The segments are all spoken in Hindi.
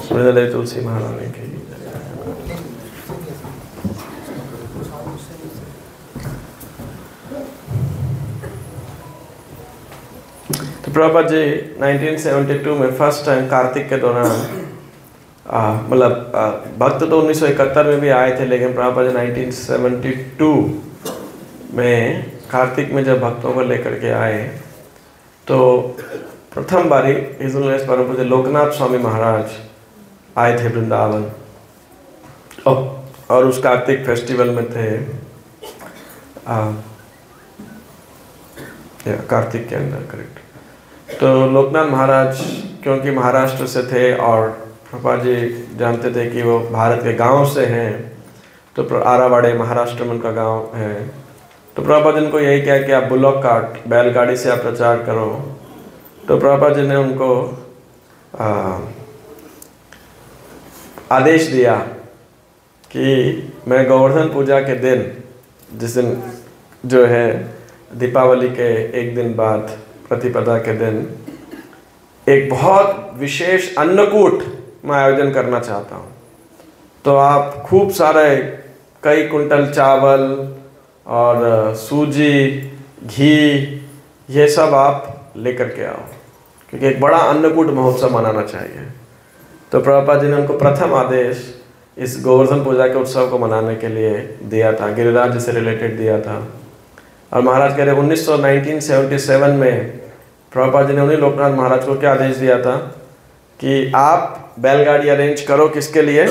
स्मृति तुलसी महारानी की। तो प्रभुपाद जी 1972 में फर्स्ट टाइम कार्तिक के दौरान मतलब भक्त तो 1971 में भी आए थे, लेकिन प्रभुपाद जी 1972 में कार्तिक में जब भक्तों को लेकर के आए तो प्रथम बारी हिज होलीनेस परम पूज्य लोकनाथ स्वामी महाराज आए थे वृंदावन और उस कार्तिक फेस्टिवल में थे कार्तिक के अंदर, करेक्ट। तो लोकनाथ महाराज क्योंकि महाराष्ट्र से थे और प्रभुपाद जी जानते थे कि वो भारत के गांव से हैं, तो आरावाड़े महाराष्ट्र में उनका गांव है, तो प्रभुपाद जी को यही कहा कि आप बुलॉक कार्ट बैलगाड़ी से आप प्रचार करो। तो प्रभुपाद जी ने उनको आदेश दिया कि मैं गोवर्धन पूजा के दिन, जिस दिन जो है दीपावली के एक दिन बाद प्रतिपदा के दिन, एक बहुत विशेष अन्नकूट मैं आयोजन करना चाहता हूँ। तो आप खूब सारे कई कुंटल चावल और सूजी, घी, ये सब आप लेकर के आओ, क्योंकि एक बड़ा अन्नकूट महोत्सव मनाना चाहिए। तो प्रभुपाद जी ने उनको प्रथम आदेश इस गोवर्धन पूजा के उत्सव को मनाने के लिए दिया था, गिरिराज से रिलेटेड दिया था। और महाराज कह रहे 1977 में प्रभुपाद जी ने उन्हीं लोकनाथ महाराज को क्या आदेश दिया था कि आप बैलगाड़ी अरेंज करो, किसके लिए?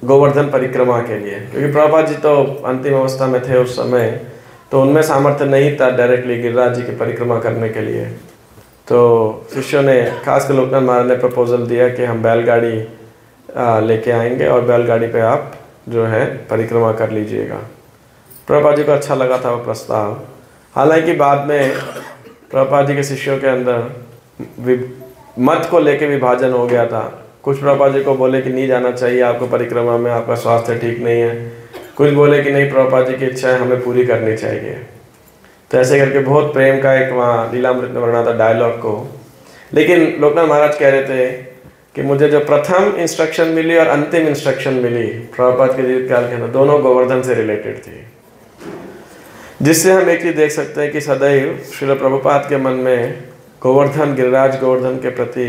गोवर्धन परिक्रमा के लिए, क्योंकि प्रभुपाद जी तो अंतिम अवस्था में थे उस समय, तो उनमें सामर्थ्य नहीं था डायरेक्टली गिरिराज जी की परिक्रमा करने के लिए। तो शिष्यों ने, खासकर लोकनाथ महाराज ने प्रपोजल दिया कि हम बैलगाड़ी लेके आएंगे और बैलगाड़ी पे आप जो है परिक्रमा कर लीजिएगा। प्रभुपाद जी को अच्छा लगा था वो प्रस्ताव। हालांकि बाद में प्रभुपाद जी के शिष्यों के अंदर मत को लेके विभाजन हो गया था। कुछ प्रभुपाद जी को बोले कि नहीं जाना चाहिए आपको परिक्रमा में, आपका स्वास्थ्य ठीक नहीं है। कुछ बोले कि नहीं, प्रभुपाद जी की इच्छा है, हमें पूरी करनी चाहिए। तो ऐसे करके बहुत प्रेम का एक वहाँ लीलामृत में वर्णना था डायलॉग को। लेकिन लोकनाथ महाराज कह रहे थे कि मुझे जो प्रथम इंस्ट्रक्शन मिली और अंतिम इंस्ट्रक्शन मिली प्रभुपाद के जीवित काल के अंदर, दोनों गोवर्धन से रिलेटेड थी। जिससे हम एक चीज देख सकते हैं कि सदैव श्रील प्रभुपाद के मन में गोवर्धन, गिरिराज गोवर्धन के प्रति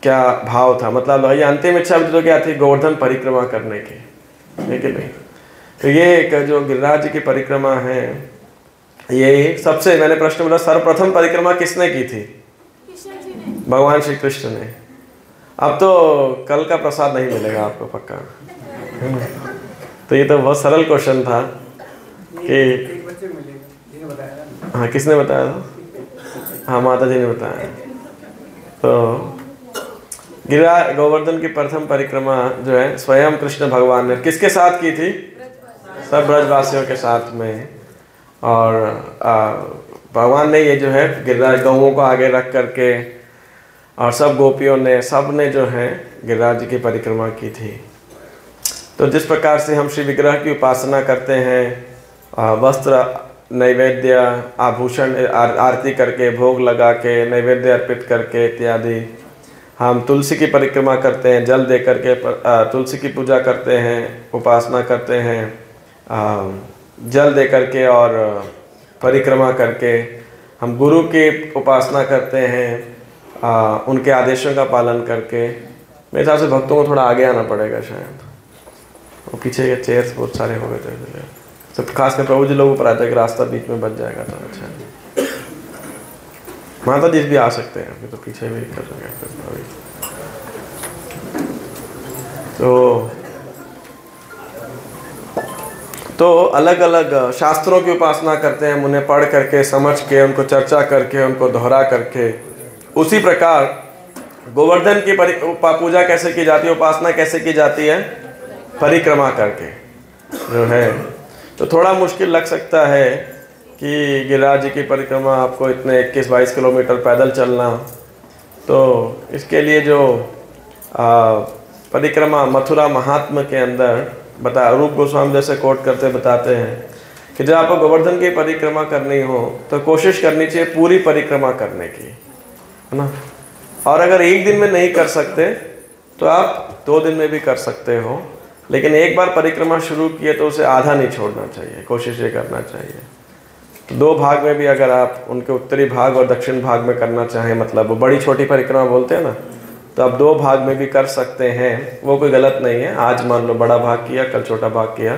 क्या भाव था। मतलब ये अंतिम इच्छा भी तो क्या थी? गोवर्धन परिक्रमा करने की, लेकिन नहीं। तो ये एक जो गिरिराज की परिक्रमा है, ये सबसे, मैंने प्रश्न बोला सर्वप्रथम परिक्रमा किसने की थी? भगवान श्री कृष्ण ने। अब तो कल का प्रसाद नहीं मिलेगा आपको पक्का। तो ये तो बहुत सरल क्वेश्चन था कि हाँ, किसने बताया था? हाँ, माता जी ने बताया। तो गिरिराज गोवर्धन की प्रथम परिक्रमा जो है स्वयं कृष्ण भगवान ने किसके साथ की थी? सब ब्रजवासियों के साथ में। और भगवान ने ये जो है गिरिराज गौओं को आगे रख करके और सब गोपियों ने, सब ने जो है गिरिराज की परिक्रमा की थी। तो जिस प्रकार से हम श्री विग्रह की उपासना करते हैं, वस्त्र, नैवेद्य, आभूषण, आरती करके, भोग लगा के, नैवेद्य अर्पित करके इत्यादि, हम तुलसी की परिक्रमा करते हैं, जल दे करके तुलसी की पूजा करते हैं, उपासना करते हैं, जल दे करके और परिक्रमा करके हम गुरु की उपासना करते हैं, उनके आदेशों का पालन करके। मेरे हिसाब से भक्तों को थोड़ा आगे आना पड़ेगा शायद। वो पीछे के चेयर्स बहुत सारे हो गए थे, तो खासकर प्रभु जी लोगों पर आता है कि रास्ता बीच में बच जाएगा। तो अच्छा, माता जी भी आ सकते हैं, अभी तो पीछे भी कर रहे। तो अलग अलग शास्त्रों की उपासना करते हैं, उन्हें पढ़ करके, समझ के, उनको चर्चा करके, उनको दोहरा करके। उसी प्रकार गोवर्धन की पूजा कैसे की जाती है, उपासना कैसे की जाती है? परिक्रमा करके जो है। तो थोड़ा मुश्किल लग सकता है कि गिरिराज जी की परिक्रमा आपको इतने 21-22 किलोमीटर पैदल चलना। तो इसके लिए जो परिक्रमा मथुरा महात्म के अंदर बता, रूप गोस्वामी जैसे कोट करते बताते हैं कि जब आपको गोवर्धन की परिक्रमा करनी हो तो कोशिश करनी चाहिए पूरी परिक्रमा करने की, है ना। और अगर एक दिन में नहीं कर सकते तो आप 2 दिन में भी कर सकते हो, लेकिन एक बार परिक्रमा शुरू किए तो उसे आधा नहीं छोड़ना चाहिए, कोशिश ये करना चाहिए। तो 2 भाग में भी अगर आप उनके उत्तरी भाग और दक्षिण भाग में करना चाहें, मतलब वो बड़ी छोटी परिक्रमा बोलते हैं ना, तो आप 2 भाग में भी कर सकते हैं, वो कोई गलत नहीं है। आज मान लो बड़ा भाग किया, कल छोटा भाग किया,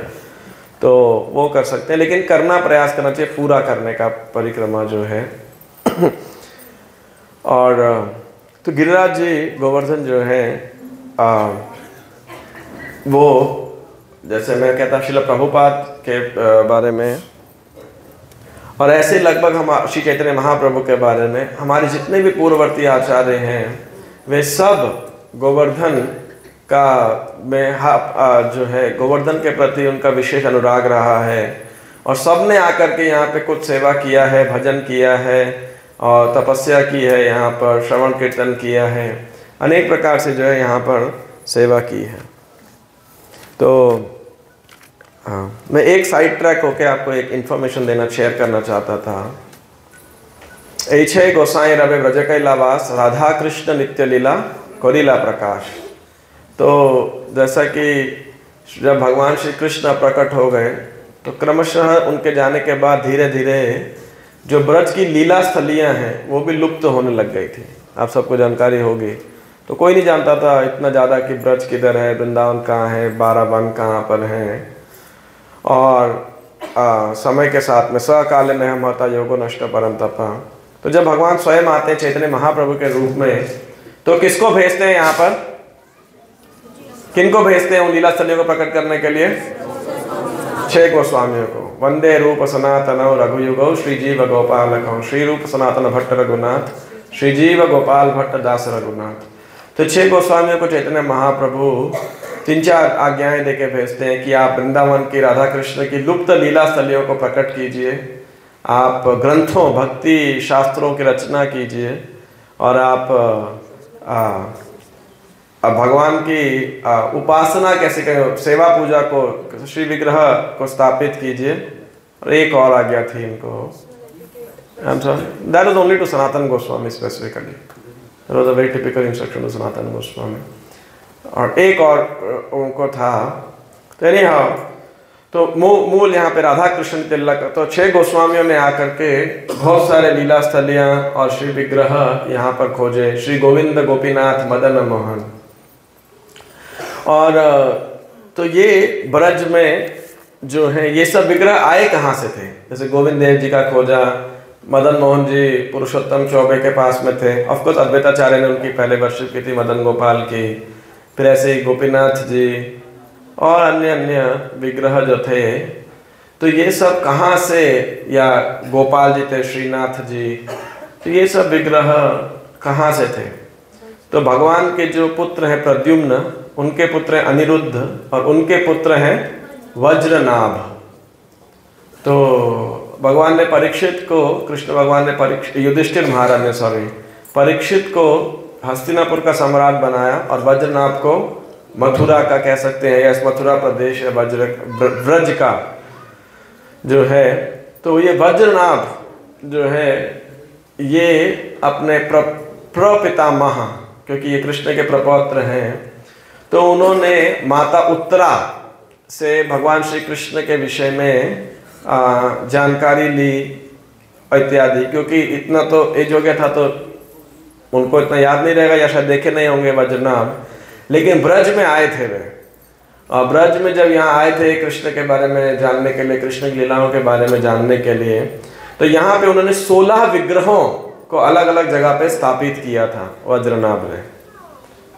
तो वो कर सकते हैं, लेकिन करना प्रयास करना चाहिए पूरा करने का परिक्रमा जो है। और तो गिरिराज जी गोवर्धन जो है वो, जैसे मैं कहता श्रील प्रभुपाद के बारे में, और ऐसे लगभग हम श्री चैतन्य महाप्रभु के बारे में हमारे जितने भी पूर्ववर्ती आचार्य हैं, वे सब गोवर्धन का में जो है गोवर्धन के प्रति उनका विशेष अनुराग रहा है, और सब ने आकर के यहाँ पे कुछ सेवा किया है, भजन किया है और तपस्या की है, यहाँ पर श्रवण कीर्तन किया है, अनेक प्रकार से जो है यहाँ पर सेवा की है। तो मैं एक साइड ट्रैक होके आपको एक इन्फॉर्मेशन देना, शेयर करना चाहता था। ऐछे गोसाई रवे व्रज कैलावास, राधा कृष्ण नित्य लीला कोरिला प्रकाश। तो जैसा कि जब भगवान श्री कृष्ण प्रकट हो गए तो क्रमशः उनके जाने के बाद धीरे धीरे जो ब्रज की लीला स्थलियाँ हैं वो भी लुप्त होने लग गई थी। आप सबको जानकारी होगी। तो कोई नहीं जानता था इतना ज़्यादा कि ब्रज किधर है, वृंदावन कहाँ है, 12 वन कहाँ पर हैं। और समय के साथ में सकाले न महता योगो नष्ट परम तपा। तो जब भगवान स्वयं आते हैं चैतन्य महाप्रभु के रूप में, तो किसको भेजते हैं यहाँ पर, किनको भेजते हैं उन लीला स्थलियों को प्रकट करने के लिए? 6 गोस्वामियों को। वंदे रूप सनातन रघुयुगो श्रीजीव गोपाल, श्री रूप सनातन भट्ट रघुनाथ, श्रीजीव गोपाल भट्ट दास रघुनाथ। तो 6 गोस्वामियों को चैतन्य महाप्रभु 3-4 आज्ञाएं देके भेजते हैं कि आप वृंदावन की राधा कृष्ण की लुप्त लीला स्थलियों को प्रकट कीजिए, आप ग्रंथों भक्ति शास्त्रों की रचना कीजिए, और आप भगवान की उपासना कैसे करें, सेवा पूजा को, श्री विग्रह को स्थापित कीजिए। और एक और आज्ञा थी इनको, that was only to Sanatan Goswami specifically, that was a very typical instruction to Sanatan Goswami. और एक और उनको था, तो एनीहाउ, तो मूल यहाँ पे राधा कृष्ण तिलक। तो 6 गोस्वामियों ने आकर के बहुत सारे लीला स्थलियाँ और श्री विग्रह यहाँ पर खोजे, श्री गोविंद गोपीनाथ मदन मोहन। और तो ये ब्रज में जो है ये सब विग्रह आए कहाँ से थे? जैसे गोविंद देव जी का खोजा, मदन मोहन जी पुरुषोत्तम चौबे के पास में थे, ऑफकोर्स अद्वैताचार्य ने उनकी पहले वर्षिप की थी मदन गोपाल की, फिर ऐसे ही गोपीनाथ जी और अन्य अन्य विग्रह जो थे। तो ये सब कहाँ से, या गोपाल जी थे, श्रीनाथ जी, तो ये सब विग्रह कहाँ से थे? तो भगवान के जो पुत्र हैं प्रद्युम्न, उनके पुत्र हैं अनिरुद्ध, और उनके पुत्र हैं वज्रनाभ। तो भगवान ने परीक्षित को, कृष्ण भगवान ने युधिष्ठिर महाराज ने परीक्षित को हस्तिनापुर का सम्राट बनाया, और वज्रनाभ को मथुरा का कह सकते हैं, या मथुरा प्रदेश है ब्रज का जो है। तो ये वज्रनाभ जो है ये अपने प्रपितामह, क्योंकि ये कृष्ण के प्रपौत्र हैं, तो उन्होंने माता उत्तरा से भगवान श्री कृष्ण के विषय में जानकारी ली इत्यादि। क्योंकि इतना तो एज हो गया था तो उनको इतना याद नहीं रहेगा, या शायद देखे नहीं होंगे वज्रनाभ, लेकिन ब्रज में आए थे वे। और ब्रज में जब यहाँ आए थे कृष्ण के बारे में जानने के लिए, कृष्ण की लीलाओं के बारे में जानने के लिए, तो यहाँ पे उन्होंने 16 विग्रहों को अलग अलग जगह पे स्थापित किया था वज्रनाभ ने।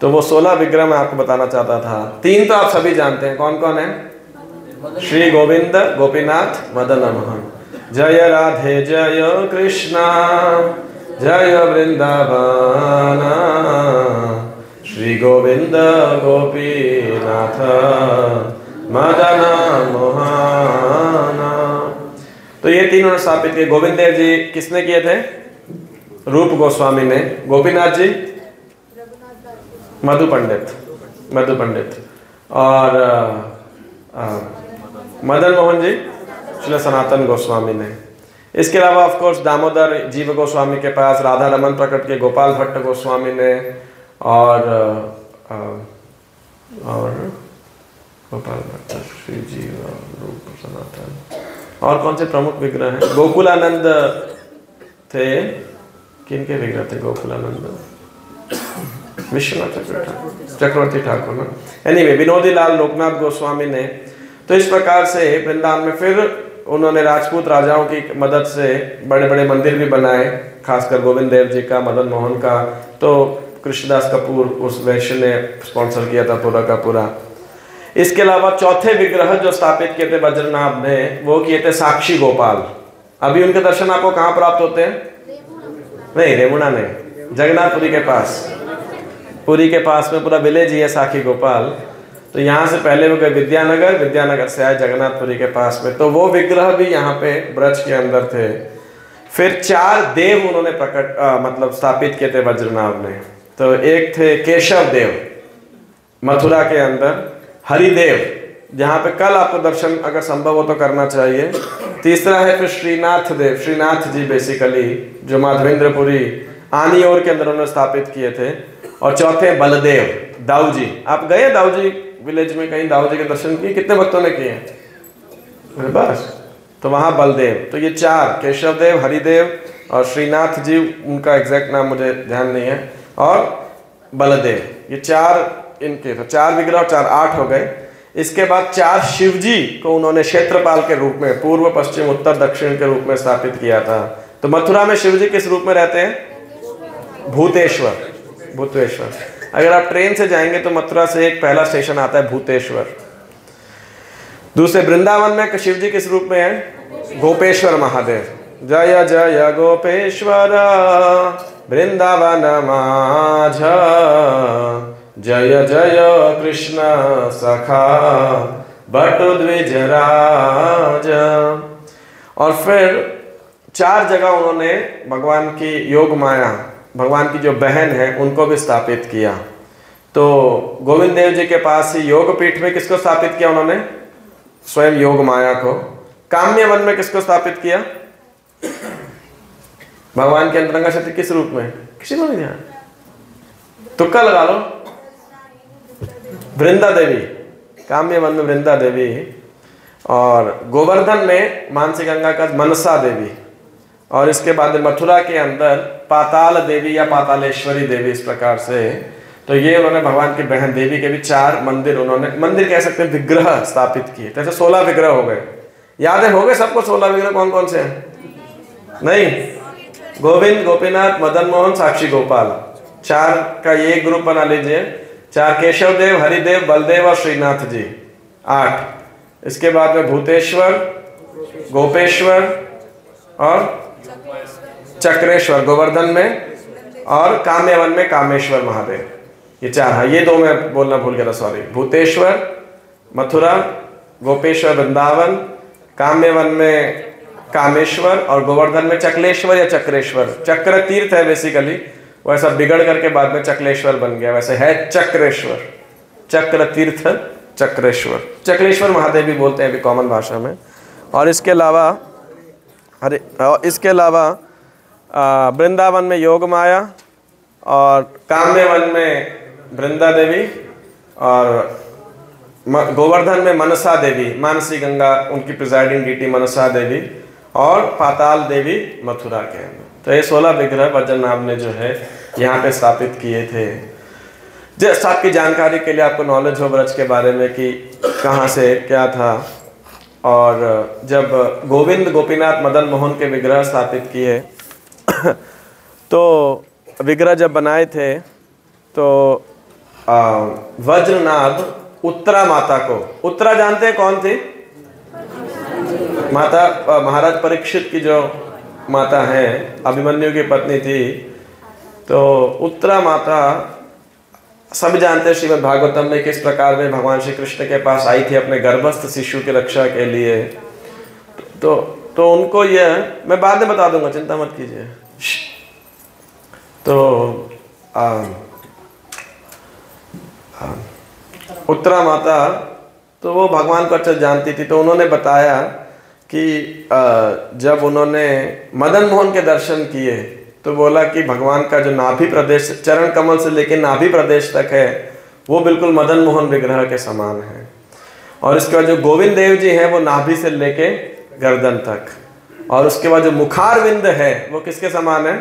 तो वो 16 विग्रह मैं आपको बताना चाहता था। 3 तो आप सभी जानते हैं, कौन कौन है? श्री गोविंद गोपीनाथ मदन मोहन। जय राधे जय कृष्णा जय वृंदावन, श्री गोविंद गोपीनाथ मदन मोहन। तो ये 3 उन्होंने स्थापित किए। गोविंद देव जी किसने किए थे? रूप गोस्वामी ने। गोपीनाथ जी मधु पंडित। और मदन मोहन जी श्री सनातन गोस्वामी ने। इसके अलावा ऑफ कोर्स दामोदर जीव गोस्वामी के पास राधा रमन प्रकट के गोपाल भट्ट गोस्वामी ने, और और गोपाल भट्ट, श्री जी रूप सनातन। और कौन से प्रमुख विग्रह हैं? गोकुलानंद थे, किनके विग्रह थे गोकुलानंद? विश्वनाथ चक्रवर्ती ठाकुर ना। एनीवे, विनोदी लाल लोकनाथ गोस्वामी ने तो इस प्रकार से वृंदावन में फिर उन्होंने राजपूत राजाओं की मदद से बड़े बड़े मंदिर भी बनाए, खासकर गोविंद देव जी का, मदन मोहन का, तो कृष्णदास कपूर उस वैश्य ने स्पॉन्सर किया था पूरा का पूरा। इसके अलावा चौथे विग्रह जो स्थापित किए थे वज्रनाभ ने, वो किए थे साक्षी गोपाल। अभी उनके दर्शन आपको कहाँ प्राप्त होते हैं? नहीं, रेमुणा नहीं, जगन्नाथपुरी के पास, पुरी के पास में पूरा विलेज ही है साक्षी गोपाल। तो यहाँ से पहले वो गए विद्यानगर, विद्यानगर से आए जगन्नाथपुरी के पास में, तो वो विग्रह भी यहाँ पे ब्रज के अंदर थे। फिर 4 देव उन्होंने मतलब स्थापित किए थे वज्रनाभ ने। तो एक थे केशव देव मथुरा के अंदर, हरिदेव जहाँ पे कल आपको दर्शन अगर संभव हो तो करना चाहिए। तीसरा है फिर श्रीनाथ देव, श्रीनाथ जी बेसिकली, जो माधवेंद्रपुरी आनियोर के अंदर उन्होंने स्थापित किए थे। और चौथे बलदेव, दाऊ जी। आप गए दाऊ जी विलेज में कहीं? दाऊ जी के दर्शन किए? कितने भक्तों ने किए? बस, तो वहाँ बलदेव। तो ये 4, केशव देव, हरिदेव और श्रीनाथ जी, उनका एग्जैक्ट नाम मुझे ध्यान नहीं है, और बलदेव, ये 4 इनके। तो 4 विग्रह, 4 8 हो गए। इसके बाद 4 शिवजी को उन्होंने क्षेत्रपाल के रूप में, पूर्व पश्चिम उत्तर दक्षिण के रूप में स्थापित किया था। तो मथुरा में शिवजी किस रूप में रहते हैं? भूतेश्वर, भूतेश्वर। अगर आप ट्रेन से जाएंगे तो मथुरा से एक पहला स्टेशन आता है भूतेश्वर। दूसरे वृंदावन में शिव जी किस रूप में है? गोपेश्वर महादेव। जय जय गोपेश्वर वृंदावन माझ, जय जय कृष्ण सखा बटु द्विजराज। और फिर 4 जगह उन्होंने भगवान की योग माया, भगवान की जो बहन है, उनको भी स्थापित किया। तो गोविंद देव जी के पास ही योग पीठ में किसको स्थापित किया उन्होंने? स्वयं योग माया को। काम्य वन में किसको स्थापित किया? भगवान के अंतरंगा शक्ति किस रूप में? किसी को नहीं ध्यान, तुक्का लगा लो। वृंदा देवी, काम्य वन में वृंदा देवी। और गोवर्धन में मानसी गंगा का मनसा देवी। और इसके बाद मथुरा के अंदर पाताल देवी या पातालेश्वरी देवी, इस प्रकार से। तो ये उन्होंने भगवान की बहन देवी के भी 4 मंदिर, उन्होंने मंदिर कह सकते हैं, विग्रह स्थापित किए। तो ऐसे 16 विग्रह हो गए। याद है, हो गए सबको 16 विग्रह? कौन कौन से हैं? नहीं, गोविंद, गोपीनाथ, मदन मोहन, साक्षी गोपाल, 4 का ये ग्रुप बना लीजिए। 4 केशव देव, हरिदेव, बलदेव और श्रीनाथ जी, 8। इसके बाद में भूतेश्वर, गोपेश्वर और चक्रेश्वर गोवर्धन में, और काम्यवन में कामेश्वर महादेव। ये 4। हाँ, ये 2 मैं बोलना भूल गया था, सॉरी। भूतेश्वर मथुरा, गोपेश्वर वृंदावन, काम्यवन में कामेश्वर, और गोवर्धन में चकलेश्वर या चक्रेश्वर। चक्र तीर्थ है बेसिकली, वैसा बिगड़ करके बाद में चकलेश्वर बन गया, वैसे है चक्रेश्वर, चक्र तीर्थ चक्रेश्वर। चकलेश्वर महादेव भी बोलते हैं अभी कॉमन भाषा में। और इसके अलावा वृंदावन में योग माया, और काम्यवन में वृंदा देवी, और गोवर्धन में मनसा देवी, मानसी गंगा उनकी प्रिजाइडिंग डीटी मनसा देवी, और पाताल देवी मथुरा के अंदर। तो ये 16 विग्रह वज्रनाभ ने जो है यहाँ पे स्थापित किए थे। जस्ट आपकी जानकारी के लिए, आपको नॉलेज हो ब्रज के बारे में कि कहाँ से क्या था। और जब गोविंद, गोपीनाथ, मदन मोहन के विग्रह स्थापित किए तो विग्रह जब बनाए थे तो वज्रनाभ उत्तरा माता को, उत्तरा जानते हैं कौन थी? माता महाराज परीक्षित की जो माता है, अभिमन्यु की पत्नी थी। तो उत्तरा माता सब जानते हैं श्रीमद् भागवतम में किस प्रकार में भगवान श्री कृष्ण के पास आई थी अपने गर्भस्थ शिशु की रक्षा के लिए। तो उनको यह मैं बाद में बता दूंगा, चिंता मत कीजिए। तो उत्तरा माता तो वो भगवान को अच्छा जानती थी। तो उन्होंने बताया कि जब उन्होंने मदन मोहन के दर्शन किए तो बोला कि भगवान का जो नाभि प्रदेश, चरण कमल से लेकर नाभि प्रदेश तक है, वो बिल्कुल मदन मोहन विग्रह के समान है। और इसके बाद जो गोविंद देव जी हैं वो नाभि से लेके गर्दन तक, और उसके बाद जो मुखारविंद है वो किसके समान है?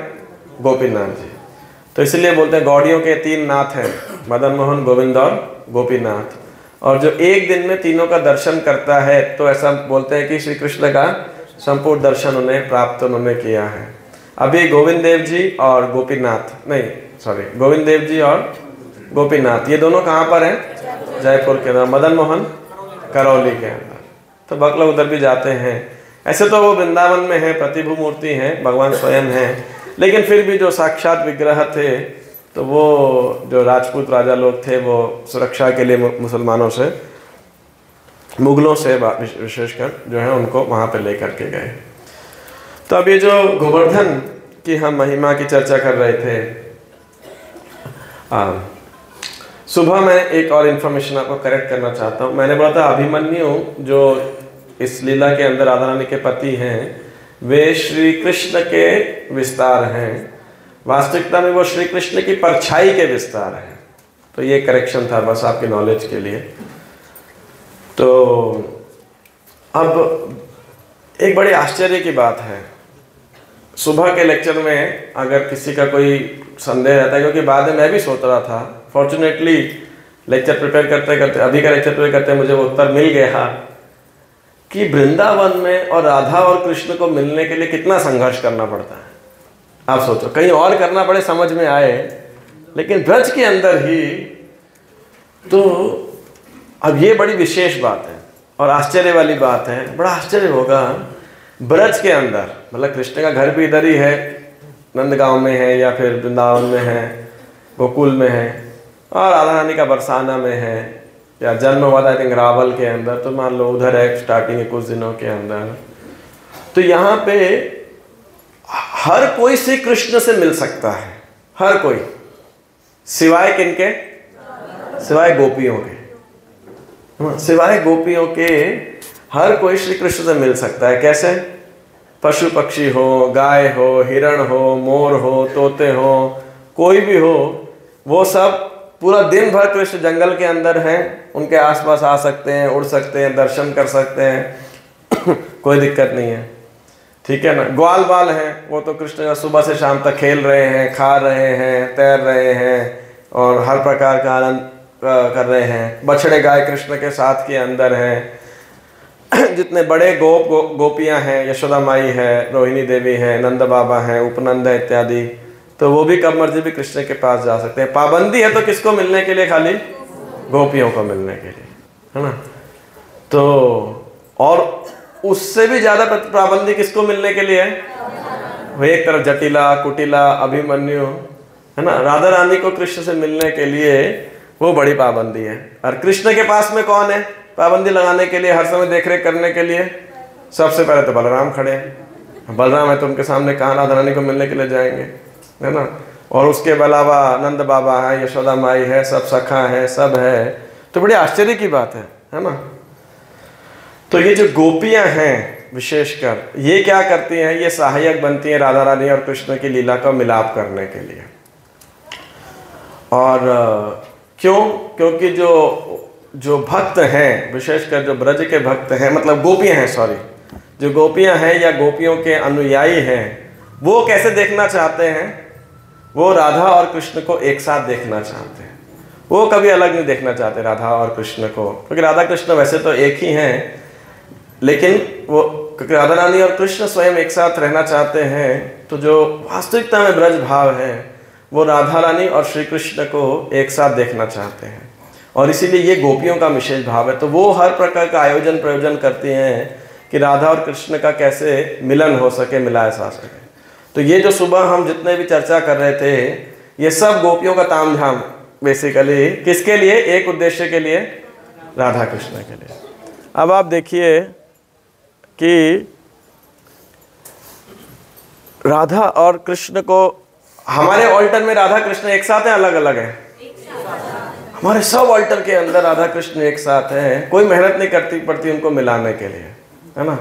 गोपीनाथ जी। तो इसलिए बोलते हैं गौड़ियों के 3 नाथ हैं, मदन मोहन, गोविंद और गोपीनाथ। और जो एक दिन में तीनों का दर्शन करता है तो ऐसा बोलते हैं कि श्री कृष्ण का संपूर्ण दर्शन उन्हें प्राप्त उन्होंने किया है। अभी गोविंद देव जी और गोपीनाथ, नहीं सॉरी, गोविंद देव जी और गोपीनाथ ये दोनों कहाँ पर हैं? जयपुर के अंदर, मदन मोहन करौली के अंदर। तो भक्त लोग उधर भी जाते हैं। ऐसे तो वो वृंदावन में है, प्रतिभू मूर्ति हैं, भगवान स्वयं हैं, लेकिन फिर भी जो साक्षात विग्रह थे तो वो जो राजपूत राजा लोग थे वो सुरक्षा के लिए मुसलमानों से, मुगलों से विशेषकर जो है उनको वहाँ पे लेकर के गए। तो अब ये जो गोवर्धन की हम महिमा की चर्चा कर रहे थे, सुबह मैं एक और इन्फॉर्मेशन आपको करेक्ट करना चाहता हूँ। मैंने बोला था अभिमन्यु जो इस लीला के अंदर राधा रानी के पति हैं वे श्री कृष्ण के विस्तार हैं, वास्तविकता में वो श्री कृष्ण की परछाई के विस्तार हैं। तो ये करेक्शन था बस आपके नॉलेज के लिए। तो अब एक बड़े आश्चर्य की बात है, सुबह के लेक्चर में अगर किसी का कोई संदेह रहता है, क्योंकि बाद में मैं भी सोच रहा था, फॉर्चुनेटली लेक्चर प्रिपेयर करते करते, अभी का लेक्चर प्रिपेयर करते मुझे वो उत्तर मिल गया कि वृंदावन में और राधा और कृष्ण को मिलने के लिए कितना संघर्ष करना पड़ता है। आप सोचो, कहीं और करना पड़े समझ में आए, लेकिन ब्रज के अंदर ही। तो अब ये बड़ी विशेष बात है और आश्चर्य वाली बात है। बड़ा आश्चर्य होगा, ब्रज के अंदर, मतलब कृष्ण का घर भी इधर ही है, नंदगांव में है या फिर वृंदावन में है, गोकुल में है, और राधा रानी का बरसाना में है, या जन्म हुआ था आई थिंक रावल के अंदर, तो मान लो उधर है स्टार्टिंग के कुछ दिनों के अंदर। तो यहाँ पे हर कोई श्री कृष्ण से मिल सकता है, हर कोई, सिवाय किनके? सिवाय गोपियों के। सिवाय गोपियों के हर कोई श्री कृष्ण से मिल सकता है। कैसे? पशु पक्षी हो, गाय हो, हिरण हो, मोर हो, तोते हो, कोई भी हो, वो सब पूरा दिन भर कृष्ण जंगल के अंदर हैं, उनके आसपास आ सकते हैं, उड़ सकते हैं, दर्शन कर सकते हैं कोई दिक्कत नहीं है, ठीक है ना। ग्वाल बाल हैं, वो तो कृष्ण का सुबह से शाम तक खेल रहे हैं, खा रहे हैं, तैर रहे हैं और हर प्रकार का आनंद कर रहे हैं। बछड़े गाय कृष्ण के साथ के अंदर हैं। जितने बड़े गोपियां हैं, यशोदा माई है, रोहिणी देवी है, नंद बाबा हैं, उपनंद है इत्यादि, तो वो भी कब मर्जी भी कृष्ण के पास जा सकते हैं। पाबंदी है तो किसको मिलने के लिए? खाली गोपियों को मिलने के लिए, है ना। तो और उससे भी ज्यादा पाबंदी किसको मिलने के लिए है? वो एक तरफ जटिला, कुटिला, अभिमन्यु, है ना। राधा रानी को कृष्ण से मिलने के लिए वो बड़ी पाबंदी है। और कृष्ण के पास में कौन है पाबंदी लगाने के लिए, हर समय देखरेख करने के लिए? सबसे पहले तो बलराम खड़े हैं। बलराम है तो उनके सामने कहाँ राधा रानी को मिलने के लिए जाएंगे, है ना। और उसके अलावा नंद बाबा है, यशोदा माई है, सब सखा है, सब है। तो बड़ी आश्चर्य की बात है ना। तो ये जो गोपियां हैं विशेषकर, ये क्या करती हैं? ये सहायक बनती हैं राधा रानी और कृष्ण की लीला का मिलाप करने के लिए। और क्यों? क्योंकि जो भक्त हैं, विशेषकर जो ब्रज के भक्त हैं, मतलब गोपियां हैं, सॉरी, जो गोपियां हैं या गोपियों के अनुयायी हैं, वो कैसे देखना चाहते हैं? वो राधा और कृष्ण को एक साथ देखना चाहते हैं। वो कभी अलग नहीं देखना चाहते राधा और कृष्ण को, क्योंकि राधा कृष्ण वैसे तो एक ही हैं, लेकिन वो क्योंकि राधा रानी और कृष्ण स्वयं एक साथ रहना चाहते हैं, तो जो वास्तविकता में ब्रज भाव है वो राधा रानी और श्री कृष्ण को एक साथ देखना चाहते हैं। और इसीलिए ये गोपियों का विशेष भाव है। तो वो हर प्रकार का आयोजन प्रयोजन करती हैं कि राधा और कृष्ण का कैसे मिलन हो सके, मिलाया जा सके। तो ये जो सुबह हम जितने भी चर्चा कर रहे थे, ये सब गोपियों का तामझाम बेसिकली किसके लिए? एक उद्देश्य के लिए, राधा कृष्ण के लिए। अब आप देखिए कि राधा और कृष्ण को, हमारे ऑल्टर में राधा कृष्ण एक साथ हैं, अलग अलग हैं? हमारे सब ऑल्टर के अंदर राधा कृष्ण एक साथ हैं, कोई मेहनत नहीं करती पड़ती उनको मिलाने के लिए, है ना।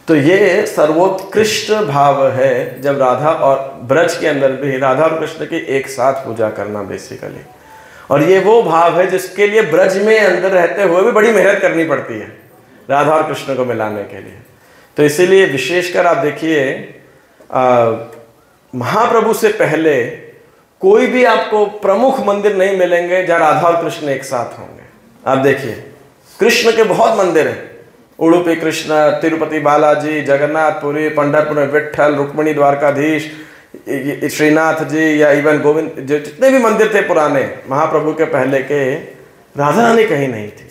तो ये सर्वोत्कृष्ट भाव है जब राधा और ब्रज के अंदर भी राधा और कृष्ण की एक साथ पूजा करना बेसिकली। और ये वो भाव है जिसके लिए ब्रज में अंदर रहते हुए भी बड़ी मेहनत करनी पड़ती है राधा और कृष्ण को मिलाने के लिए। तो इसीलिए विशेषकर आप देखिए महाप्रभु से पहले कोई भी आपको प्रमुख मंदिर नहीं मिलेंगे जहाँ राधा और कृष्ण एक साथ होंगे। आप देखिए कृष्ण के बहुत मंदिर हैं, उडुपी कृष्ण, तिरुपति बालाजी, जगन्नाथपुरी, पंढरपुर में विट्ठल, रुक्मिणी द्वारकाधीश, श्रीनाथ जी, या इवन गोविंद, जो जितने भी मंदिर थे पुराने महाप्रभु के पहले के, राधा रानी कहीं नहीं थी।